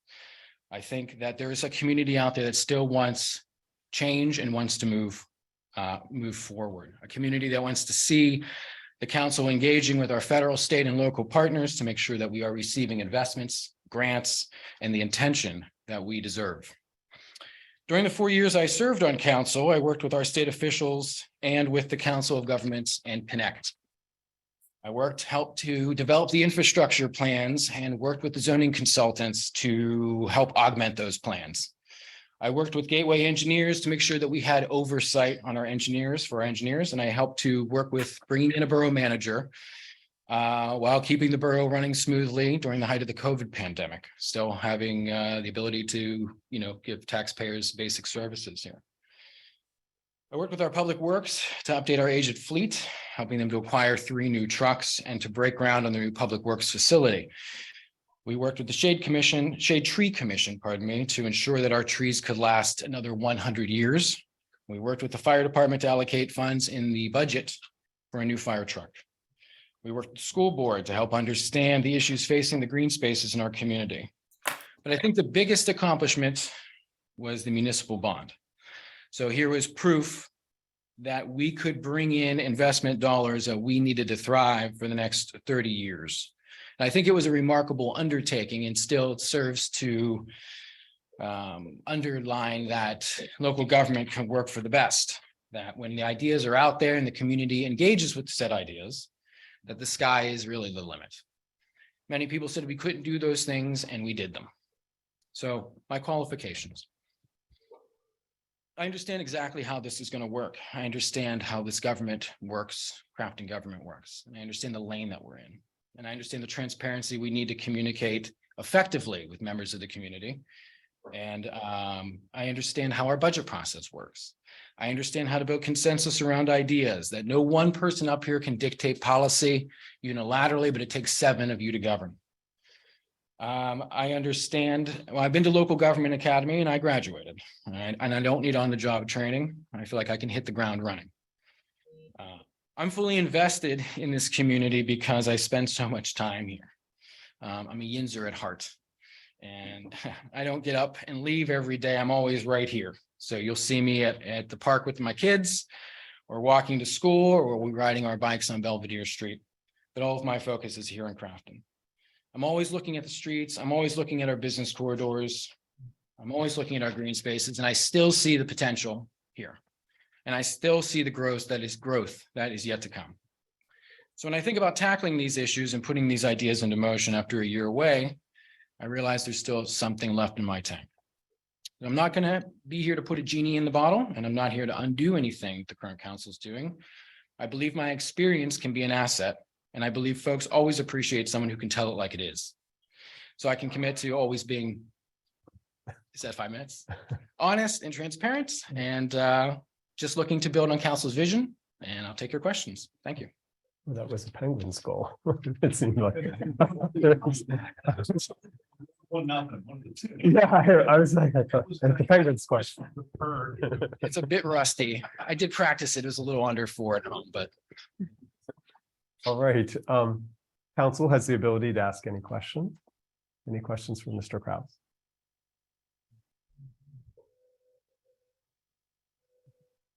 I think that there is a community out there that still wants change and wants to move forward. A community that wants to see the council engaging with our federal, state, and local partners to make sure that we are receiving investments, grants, and the attention that we deserve. During the 4 years I served on council, I worked with our state officials and with the Council of Governments and Connect. I helped to develop the infrastructure plans and worked with the zoning consultants to help augment those plans. I worked with Gateway engineers to make sure that we had oversight on our engineers, and I helped to work with bringing in a borough manager while keeping the borough running smoothly during the height of the COVID pandemic, still having the ability to, give taxpayers basic services here. I worked with our public works to update our aged fleet, helping them to acquire 3 new trucks and to break ground on the new public works facility. We worked with the Shade Tree Commission, to ensure that our trees could last another 100 years. We worked with the fire department to allocate funds in the budget for a new fire truck. We worked with the school board to help understand the issues facing the green spaces in our community. But I think the biggest accomplishment was the municipal bond. So here was proof that we could bring in investment dollars that we needed to thrive for the next 30 years. And I think it was a remarkable undertaking, and still serves to underline that local government can work for the best, that when the ideas are out there and the community engages with said ideas, that the sky is really the limit. Many people said we couldn't do those things, and we did them. So my qualifications. I understand exactly how this is going to work. I understand how this government works, Crafton government works. And I understand the lane that we're in. And I understand the transparency we need to communicate effectively with members of the community. And I understand how our budget process works. I understand how to build consensus around ideas, that no one person up here can dictate policy unilaterally, but it takes 7 of you to govern. I understand, well, I've been to local government academy and I graduated, and I don't need on-the-job training. I feel like I can hit the ground running. I'm fully invested in this community because I spend so much time here. I'm a Yinzer at heart, and I don't get up and leave every day. I'm always right here. So you'll see me at the park with my kids, or walking to school, or we're riding our bikes on Belvedere Street. But all of my focus is here in Crafton. I'm always looking at the streets. I'm always looking at our business corridors. I'm always looking at our green spaces, and I still see the potential here. And I still see the growth that is yet to come. So when I think about tackling these issues and putting these ideas into motion after a year away, I realize there's still something left in my tank. I'm not going to be here to put a genie in the bottle, and I'm not here to undo anything the current council is doing. I believe my experience can be an asset, and I believe folks always appreciate someone who can tell it like it is. So I can commit to always being, is that 5 minutes? Honest and transparent, and just looking to build on council's vision, and I'll take your questions. Thank you. Well, that was a penguin skull. It seemed like. Yeah, I was like, the penguin's question. It's a bit rusty. I did practice it. It was a little under 4 at home, but. All right, council has the ability to ask any questions. Any questions for Mr. Kraus?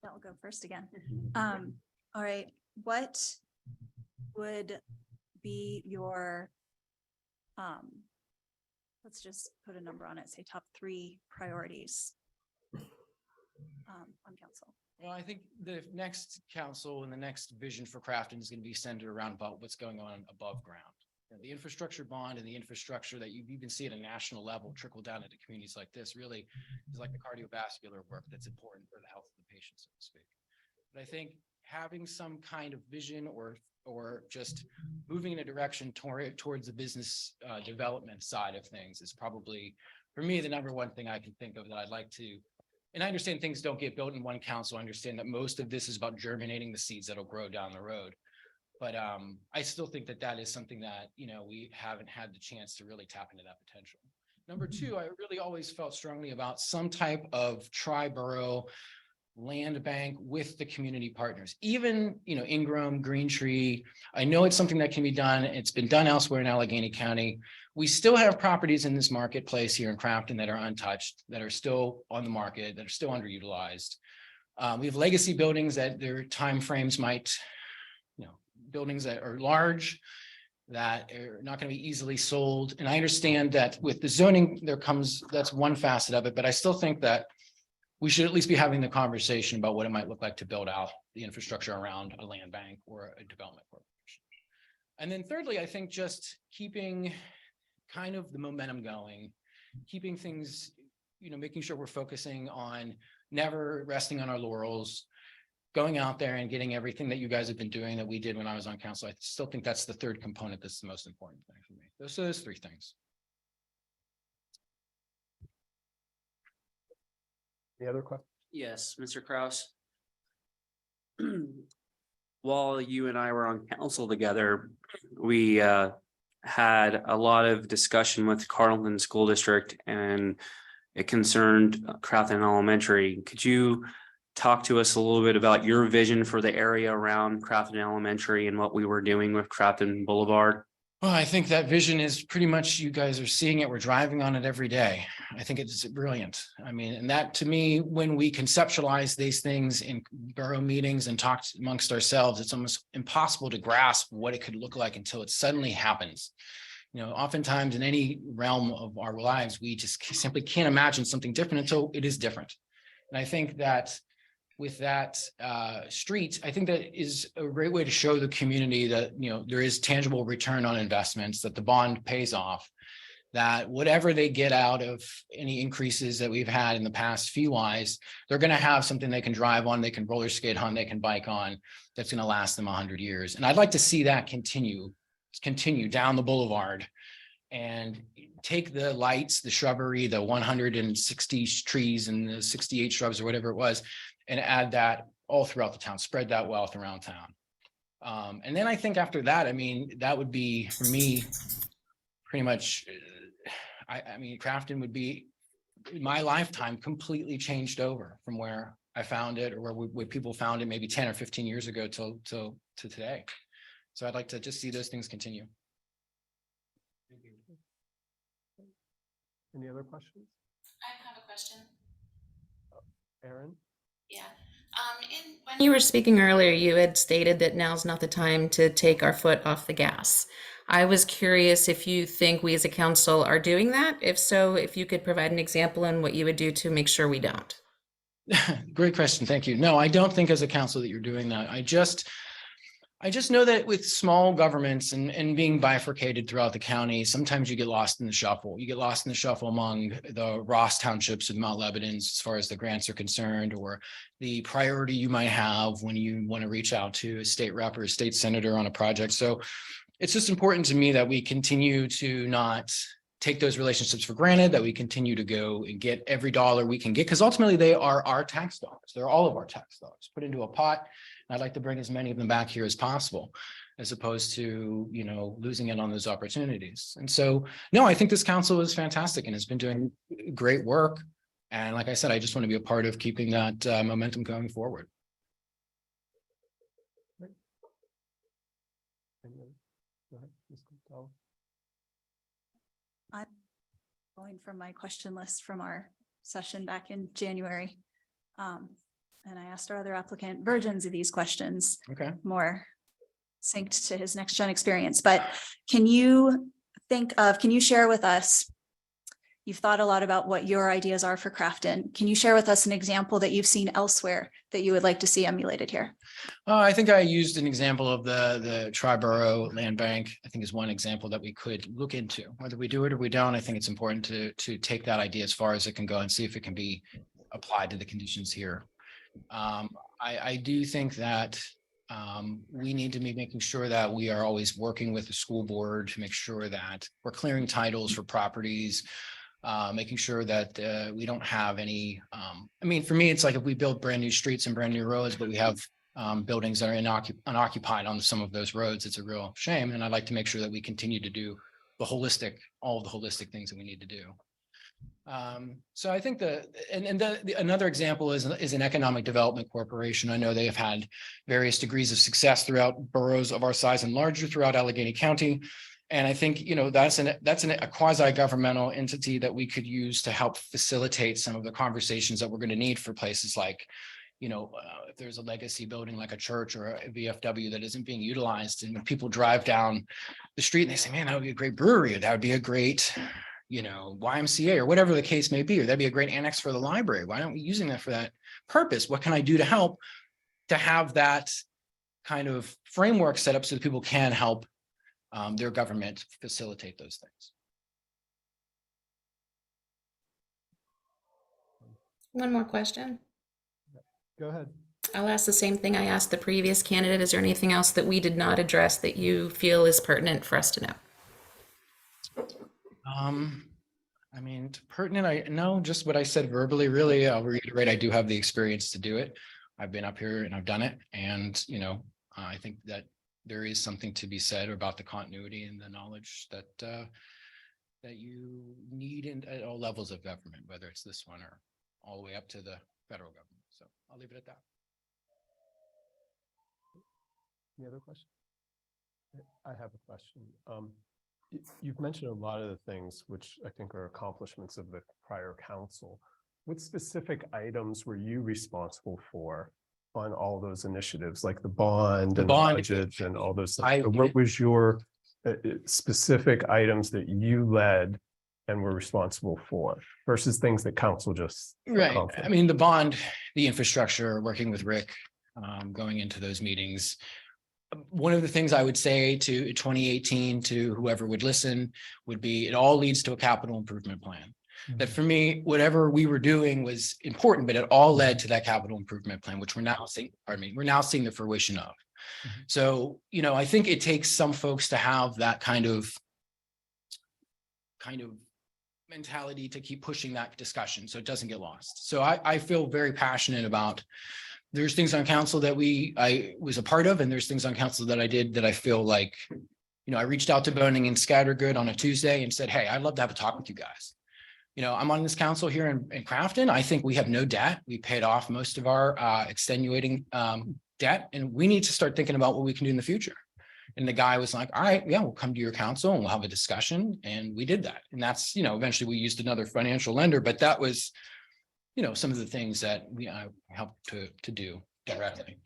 I'll go first again. All right, what would be your, let's just put a number on it, say top 3 priorities on council? Well, I think the next council and the next vision for Crafton is going to be centered around about what's going on above ground. The infrastructure bond and the infrastructure that you even see at a national level trickle down into communities like this really is like the cardiovascular work that's important for the health of the patient, so to speak. But I think having some kind of vision or just moving in a direction towards the business development side of things is probably, for me, the #1 thing I can think of that I'd like to. And I understand things don't get built in one council. I understand that most of this is about germinating the seeds that'll grow down the road. But I still think that that is something that, we haven't had the chance to really tap into that potential. #2, I really always felt strongly about some type of tri-borough land bank with the community partners, even, Ingram, Green Tree. I know it's something that can be done. It's been done elsewhere in Allegheny County. We still have properties in this marketplace here in Crafton that are untouched, that are still on the market, that are still underutilized. We have legacy buildings that their timeframes might, buildings that are large, that are not going to be easily sold. And I understand that with the zoning, that's one facet of it, but I still think that we should at least be having the conversation about what it might look like to build out the infrastructure around a land bank or a development corporation. And then thirdly, I think just keeping kind of the momentum going, keeping things, making sure we're focusing on never resting on our laurels, going out there and getting everything that you guys have been doing that we did when I was on council. I still think that's the third component that's the most important thing for me. Those three things. Any other questions? Yes, Mr. Kraus. While you and I were on council together, we had a lot of discussion with Carlton School District, and it concerned Crafton Elementary. Could you talk to us a little bit about your vision for the area around Crafton Elementary and what we were doing with Crafton Boulevard? Well, I think that vision is pretty much, you guys are seeing it. We're driving on it every day. I think it's brilliant. I mean, and that to me, when we conceptualize these things in borough meetings and talk amongst ourselves, it's almost impossible to grasp what it could look like until it suddenly happens. You know, oftentimes in any realm of our lives, we just simply can't imagine something different until it is different. And I think that with that street, I think that is a great way to show the community that, you know, there is tangible return on investments, that the bond pays off, that whatever they get out of any increases that we've had in the past few wise, they're going to have something they can drive on, they can roller skate on, they can bike on, that's going to last them 100 years. And I'd like to see that continue down the boulevard and take the lights, the shrubbery, the 160 trees and the 68 shrubs or whatever it was, and add that all throughout the town, spread that wealth around town. And then I think after that, I mean, that would be for me, pretty much, I mean, Crafton would be in my lifetime completely changed over from where I found it, or where people found it maybe 10 or 15 years ago till to today. So I'd like to just see those things continue. Any other questions? I have a question. Aaron? Yeah. When you were speaking earlier, you had stated that now's not the time to take our foot off the gas. I was curious if you think we as a council are doing that. If so, if you could provide an example on what you would do to make sure we don't. Great question. Thank you. No, I don't think as a council that you're doing that. I just know that with small governments and being bifurcated throughout the county, sometimes you get lost in the shuffle. You get lost in the shuffle among the Ross townships of Mount Lebanon as far as the grants are concerned, or the priority you might have when you want to reach out to a state rep or a state senator on a project. So it's just important to me that we continue to not take those relationships for granted, that we continue to go and get every dollar we can get, because ultimately they are our tax dollars. They're all of our tax dollars put into a pot. I'd like to bring as many of them back here as possible, as opposed to, you know, losing it on those opportunities. And so, no, I think this council is fantastic and has been doing great work. And like I said, I just want to be a part of keeping that momentum going forward. Go ahead, Ms. Gonzalez. I'm going from my question list from our session back in January. And I asked our other applicant versions of these questions. Okay. More synced to his next gen experience, but can you share with us, you've thought a lot about what your ideas are for Crafton. Can you share with us an example that you've seen elsewhere that you would like to see emulated here? I think I used an example of the Tri-Borough Land Bank, I think is one example that we could look into. Whether we do it or we don't, I think it's important to take that idea as far as it can go and see if it can be applied to the conditions here. I do think that we need to be making sure that we are always working with the school board to make sure that we're clearing titles for properties, making sure that we don't have any, I mean, for me, it's like if we build brand new streets and brand new roads, but we have buildings that are unoccupied on some of those roads, it's a real shame. And I'd like to make sure that we continue to do all of the holistic things that we need to do. So I think another example is an economic development corporation. I know they have had various degrees of success throughout boroughs of our size and larger throughout Allegheny County. And I think, you know, that's a quasi-governmental entity that we could use to help facilitate some of the conversations that we're going to need for places like, you know, if there's a legacy building like a church or a VFW that isn't being utilized, and when people drive down the street and they say, man, that would be a great brewery, or that would be a great, you know, YMCA or whatever the case may be, or that'd be a great annex for the library. Why aren't we using that for that purpose? What can I do to help to have that kind of framework set up so that people can help their government facilitate those things? One more question. Go ahead. I'll ask the same thing I asked the previous candidate. Is there anything else that we did not address that you feel is pertinent for us to know? I mean, pertinent, I know just what I said verbally, really, I'll reiterate, I do have the experience to do it. I've been up here and I've done it, and, I think that there is something to be said about the continuity and the knowledge that that you need at all levels of government, whether it's this one or all the way up to the federal government. So I'll leave it at that. Any other questions? I have a question. You've mentioned a lot of the things which I think are accomplishments of the prior council. What specific items were you responsible for on all those initiatives, like the bond and the budget and all those things? So what was your specific items that you led and were responsible for versus things that council just Right. accomplished? I mean, the bond, the infrastructure, working with Rick, going into those meetings. One of the things I would say to 2018 to whoever would listen would be, it all leads to a capital improvement plan. That for me, whatever we were doing was important, but it all led to that capital improvement plan, which we're now seeing the fruition of. So, I think it takes some folks to have that kind of mentality to keep pushing that discussion so it doesn't get lost. So I feel very passionate about, there's things on council that I was a part of, and there's things on council that I did that I feel like, I reached out to Boning and Scattergood on a Tuesday and said, hey, I'd love to have a talk with you guys. I'm on this council here in Crafton. I think we have no debt. We paid off most of our extenuating debt, and we need to start thinking about what we can do in the future. And the guy was like, all right, yeah, we'll come to your council and we'll have a discussion. And we did that. And that's, eventually we used another financial lender, but that was, some of the things that I helped to do directly.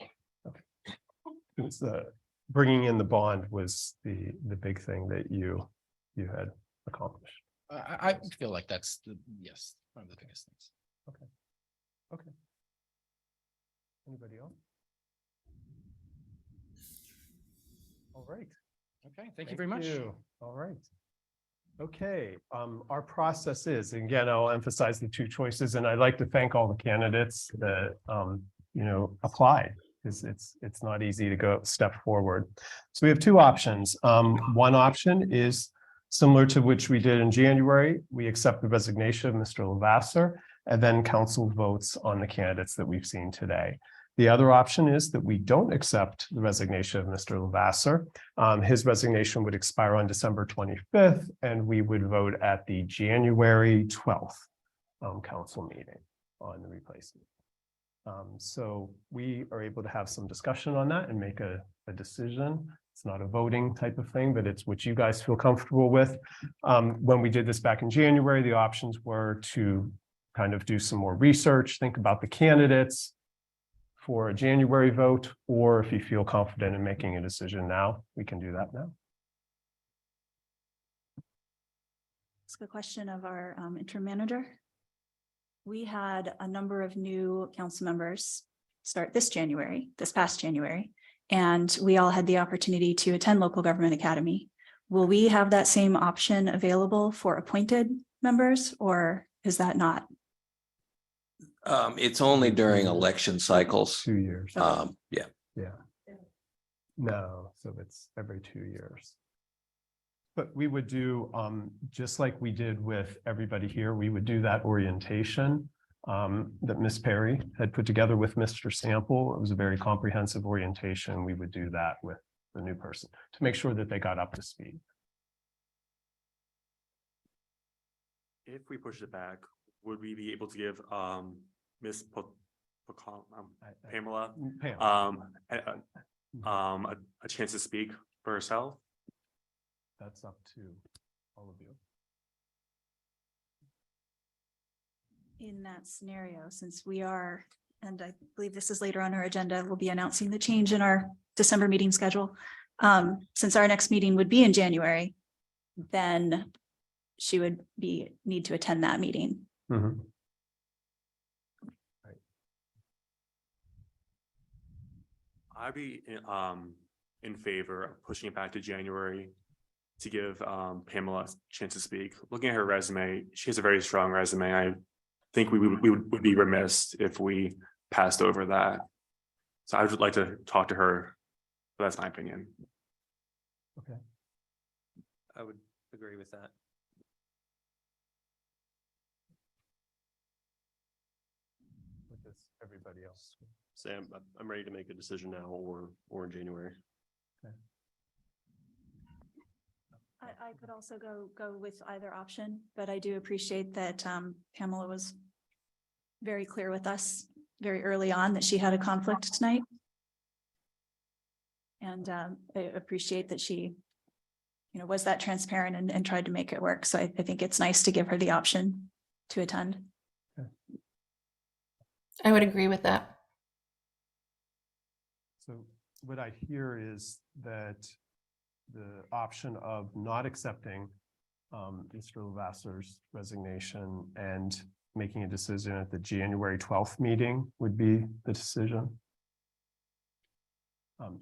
It's bringing in the bond was the big thing that you had accomplished. I feel like that's one of the biggest things. Okay. Anybody else? All right. Okay, thank you very much. All right. Okay, our process is, again, I'll emphasize the two choices, and I'd like to thank all the candidates that applied, because it's not easy to go step forward. So we have two options. One option is similar to which we did in January. We accept the resignation of Mr. Lavasser, and then council votes on the candidates that we've seen today. The other option is that we don't accept the resignation of Mr. Lavasser. His resignation would expire on December 25th, and we would vote at the January 12th council meeting on the replacement. So we are able to have some discussion on that and make a decision. It's not a voting type of thing, but it's what you guys feel comfortable with. When we did this back in January, the options were to kind of do some more research, think about the candidates for a January vote, or if you feel confident in making a decision now, we can do that now. Ask a question of our interim manager. We had a number of new council members start this past January, and we all had the opportunity to attend local government academy. Will we have that same option available for appointed members, or is that not? It's only during election cycles. 2 years. Yeah. No, so it's every 2 years. But we would do, just like we did with everybody here, we would do that orientation that Ms. Perry had put together with Mr. Sample. It was a very comprehensive orientation. We would do that with the new person to make sure that they got up to speed. If we push it back, would we be able to give Ms. Pamela a chance to speak for herself? That's up to all of you. In that scenario, since we are, and I believe this is later on our agenda, we'll be announcing the change in our December meeting schedule. Since our next meeting would be in January, then she would need to attend that meeting. Mm-hmm. I'd be in favor of pushing it back to January to give Pamela a chance to speak. Looking at her resume, she has a very strong resume. I think we would be remiss if we passed over that. So I would like to talk to her. But that's my opinion. Okay. I would agree with that. With this, everybody else. Sam, I'm ready to make a decision now or in January. I could also go with either option, but I do appreciate that Pamela was very clear with us very early on that she had a conflict tonight. And I appreciate that she, was that transparent and tried to make it work. So I think it's nice to give her the option to attend. I would agree with that. So what I hear is that the option of not accepting Mr. Lavasser's resignation and making a decision at the January 12th meeting would be the decision.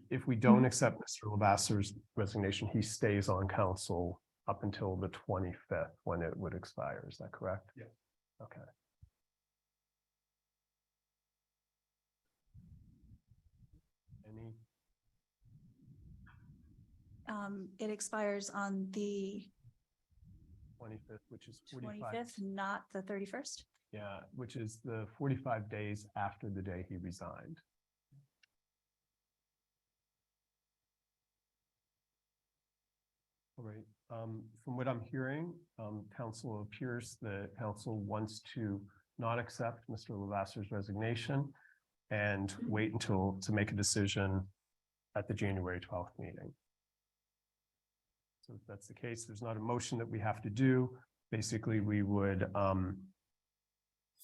If we don't accept Mr. Lavasser's resignation, he stays on council up until the 25th when it would expire. Is that correct? Yeah. Okay. Any? It expires on the 25th, which is 45. 25th, not the 31st. Yeah, which is the 45 days after the day he resigned. All right, from what I'm hearing, council appears that council wants to not accept Mr. Lavasser's resignation and wait until to make a decision at the January 12th meeting. So if that's the case, there's not a motion that we have to do. Basically, we would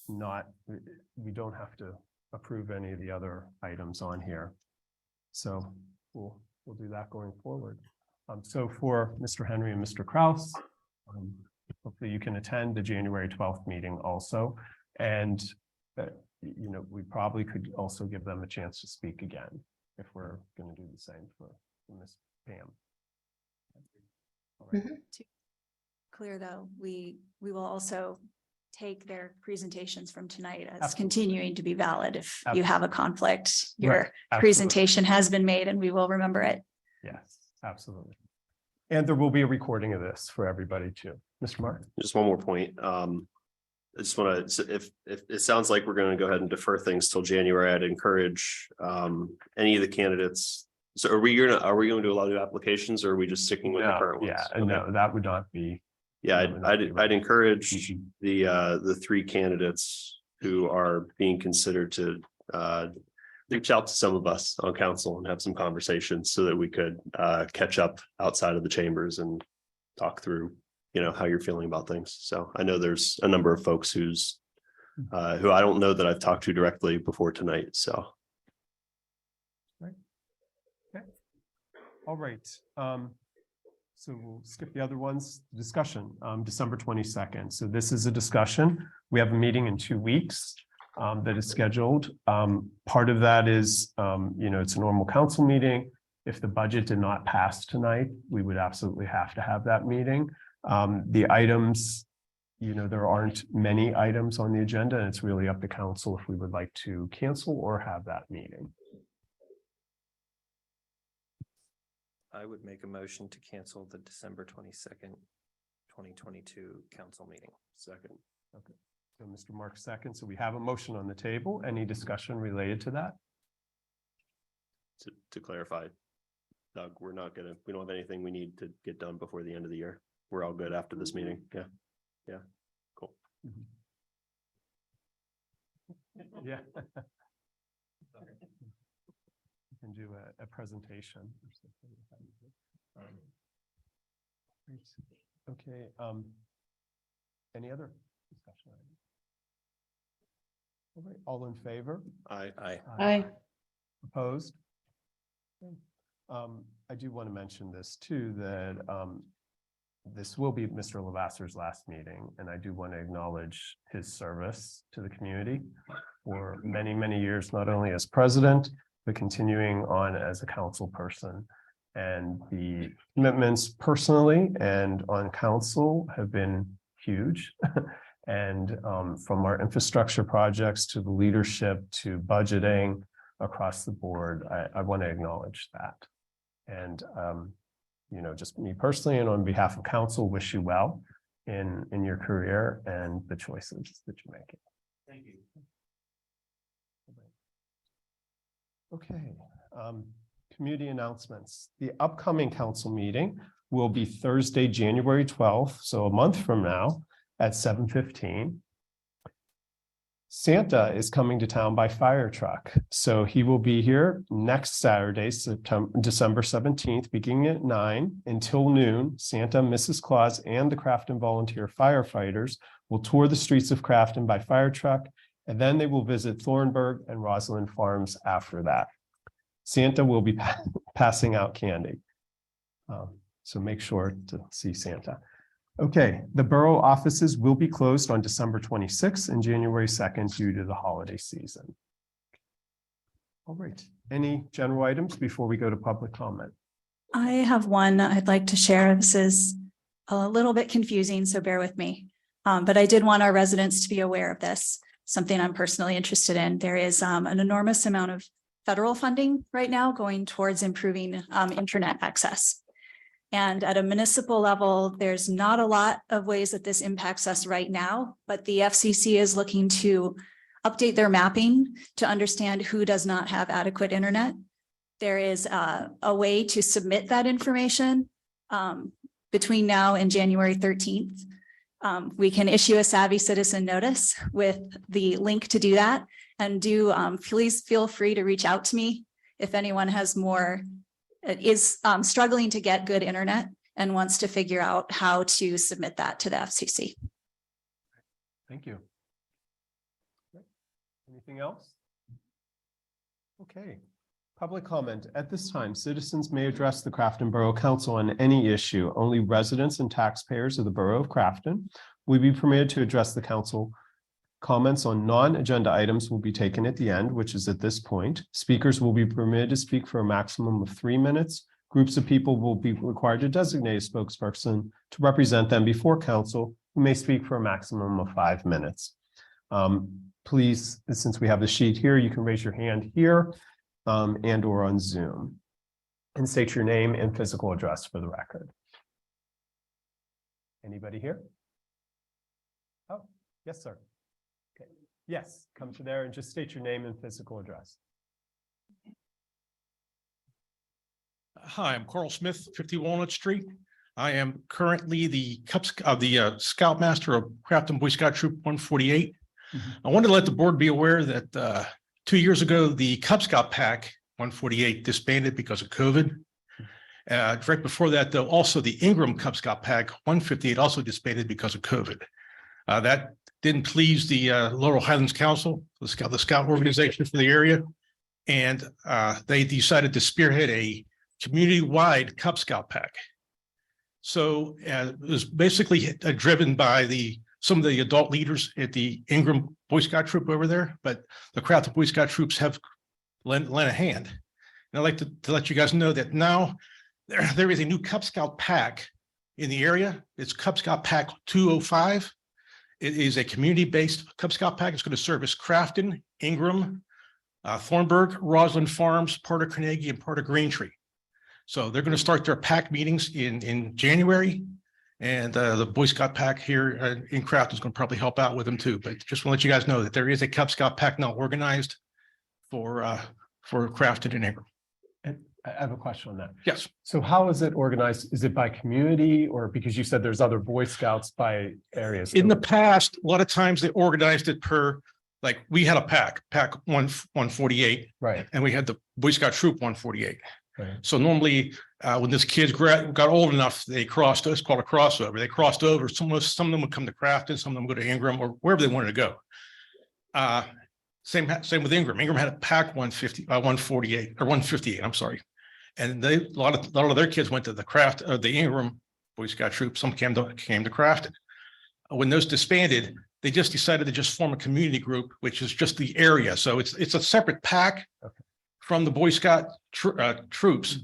we don't have to approve any of the other items on here. So we'll do that going forward. So for Mr. Henry and Mr. Kraus, hopefully you can attend the January 12th meeting also. And we probably could also give them a chance to speak again if we're going to do the same for Ms. Pam. All right. Clear though, we will also take their presentations from tonight as Absolutely. Continuing to be valid. If you Absolutely. have a conflict, your Right. Absolutely. presentation has been made and we will remember it. Yes, absolutely. And there will be a recording of this for everybody too. Mr. Mark? Just one more point. I just want to, if it sounds like we're going to go ahead and defer things till January, I'd encourage any of the candidates. So are we going to do a lot of new applications or are we just sticking with the current ones? Yeah, no, that would not be. Yeah, that would not be right. I'd encourage the three candidates who are being considered to reach out to some of us on council and have some conversations so that we could catch up outside of the chambers and talk through, how you're feeling about things. So I know there's a number of folks who I don't know that I've talked to directly before tonight. So. Okay. All right. So we'll skip the other ones. Discussion, December 22nd. So this is a discussion. We have a meeting in 2 weeks that is scheduled. Part of that is, it's a normal council meeting. If the budget did not pass tonight, we would absolutely have to have that meeting. The items, there aren't many items on the agenda, and it's really up to council if we would like to cancel or have that meeting. I would make a motion to cancel the December 22nd, 2022 council meeting. Second. Okay, so Mr. Mark second. So we have a motion on the table. Any discussion related to that? To clarify, Doug, we don't have anything we need to get done before the end of the year. We're all good after this meeting. Yeah. Yeah. Cool. Yeah. You can do a presentation. Okay. Any other discussion? All right, all in favor? Aye. Opposed? Okay. I do want to mention this too, that this will be Mr. Lavasser's last meeting, and I do want to acknowledge his service to the community for many, many years, not only as president, but continuing on as a council person. And the commitments personally and on council have been huge. And from our infrastructure projects to the leadership to budgeting, across the board. I want to acknowledge that. And, just me personally and on behalf of council, wish you well in your career and the choices that you're making. Thank you. Okay, community announcements. The upcoming council meeting will be Thursday, January 12th, so a month from now at 7:15. Santa is coming to town by fire truck, so he will be here next Saturday, December 17th, beginning at 9 until noon. Santa, Mrs. Claus, and the Crafton volunteer firefighters will tour the streets of Crafton by fire truck, and then they will visit Thornburg and Roslyn Farms after that. Santa will be passing out candy, so make sure to see Santa. Okay, the borough offices will be closed on December 26th and January 2nd due to the holiday season. All right, any general items before we go to public comment? I have one I'd like to share. This is a little bit confusing, so bear with me. But I did want our residents to be aware of this, something I'm personally interested in. There is an enormous amount of federal funding right now going towards improving internet access. And at a municipal level, there's not a lot of ways that this impacts us right now, but the FCC is looking to update their mapping to understand who does not have adequate internet. There is a way to submit that information between now and January 13th. We can issue a Savvy Citizen notice with the link to do that. And please feel free to reach out to me if anyone has more, is struggling to get good internet and wants to figure out how to submit that to the FCC. Thank you. Anything else? Okay, public comment. At this time, citizens may address the Crafton Borough Council on any issue. Only residents and taxpayers of the Borough of Crafton will be permitted to address the council. Comments on non-agenda items will be taken at the end, which is at this point. Speakers will be permitted to speak for a maximum of 3 minutes. Groups of people will be required to designate a spokesperson to represent them before council, who may speak for a maximum of 5 minutes. Please, since we have the sheet here, you can raise your hand here and or on Zoom and state your name and physical address for the record. Anybody here? Oh, yes, sir. Okay. Yes, come to there and just state your name and physical address. Hi, I'm Carl Smith, 50 Walnut Street. I am currently the Scoutmaster of Crafton Boy Scout Troop 148. I wanted to let the board be aware that 2 years ago, the Cub Scout Pack 148 disbanded because of COVID. Right before that, though, also the Ingram Cub Scout Pack 158 also disbanded because of COVID. That didn't please the Laurel Highlands Council, the Scout organization for the area, and they decided to spearhead a community-wide Cub Scout Pack. So it was basically driven by some of the adult leaders at the Ingram Boy Scout Troop over there, but the Crafton Boy Scout Troops have lent a hand. And I'd like to let you guys know that now there is a new Cub Scout Pack in the area. It's Cub Scout Pack 205. It is a community-based Cub Scout Pack. It's going to service Crafton, Ingram, Thornburg, Roslyn Farms, part of Carnegie, and part of Greentree. So they're going to start their pack meetings in January. And the Boy Scout Pack here in Crafton is going to probably help out with them too. But just want to let you guys know that there is a Cub Scout Pack now organized for Crafton and Ingram. And I have a question on that. Yes. So how is it organized? Is it by community, or because you said there's other Boy Scouts by areas? In the past, a lot of times they organized it per, like we had a pack 148. Right. And we had the Boy Scout Troop 148. Right. So normally, when this kids got old enough, they crossed. It's called a crossover. They crossed over. Some of them would come to Crafton, some of them would go to Ingram or wherever they wanted to go. Same with Ingram. Ingram had a pack 148 or 158. I'm sorry, and a lot of their kids went to the Ingram Boy Scout Troop. Some came to Crafton. When those disbanded, they just decided to just form a community group, which is just the area. So it's a separate pack. Okay. From the Boy Scout troops,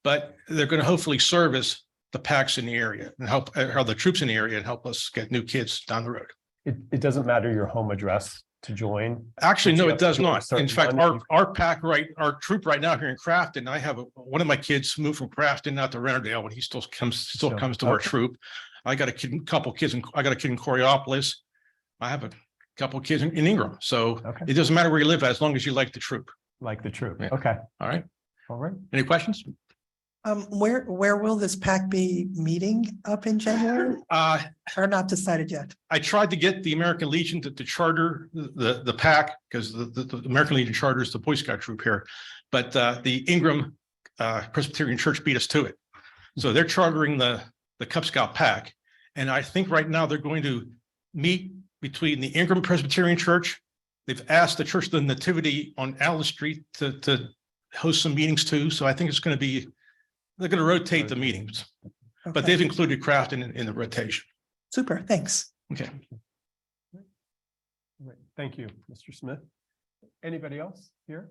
but they're going to hopefully service the packs in the area and help the troops in the area and help us get new kids down the road. It doesn't matter your home address to join? Actually, no, You it have to does join a not. In certain fact, one? our troop right now here in Crafton, I have one of my kids moved from Crafton out to Rennerdale, but he still comes to our Okay. troop. I got a kid, I got a kid in Coriopolis. I have a couple of kids in Ingram. So Okay. it doesn't matter where you live as long as you like the troop. Like the troop. Yeah. Okay, All right. all right. Any questions? Where will this pack be meeting up in January or not decided yet? I tried to get the American Legion to charter the pack because the American Legion charter is the Boy Scout troop here. But the Ingram Presbyterian Church beat us to it. So they're chartering the Cub Scout pack. And I think right now they're going to meet between the Ingram Presbyterian Church. They've asked the Church of the Nativity on Alice Street to host some meetings too. So I think it's going to be, they're going to rotate the meetings, but Okay. they've included Crafton in the rotation. Super, thanks. Okay. Right. Thank you, Mr. Smith. Anybody else here?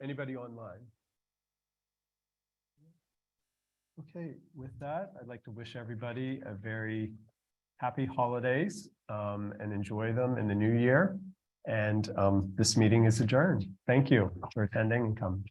Anybody online? Okay, with that, I'd like to wish everybody a very happy holidays and enjoy them in the new year. And this meeting is adjourned. Thank you for attending and coming.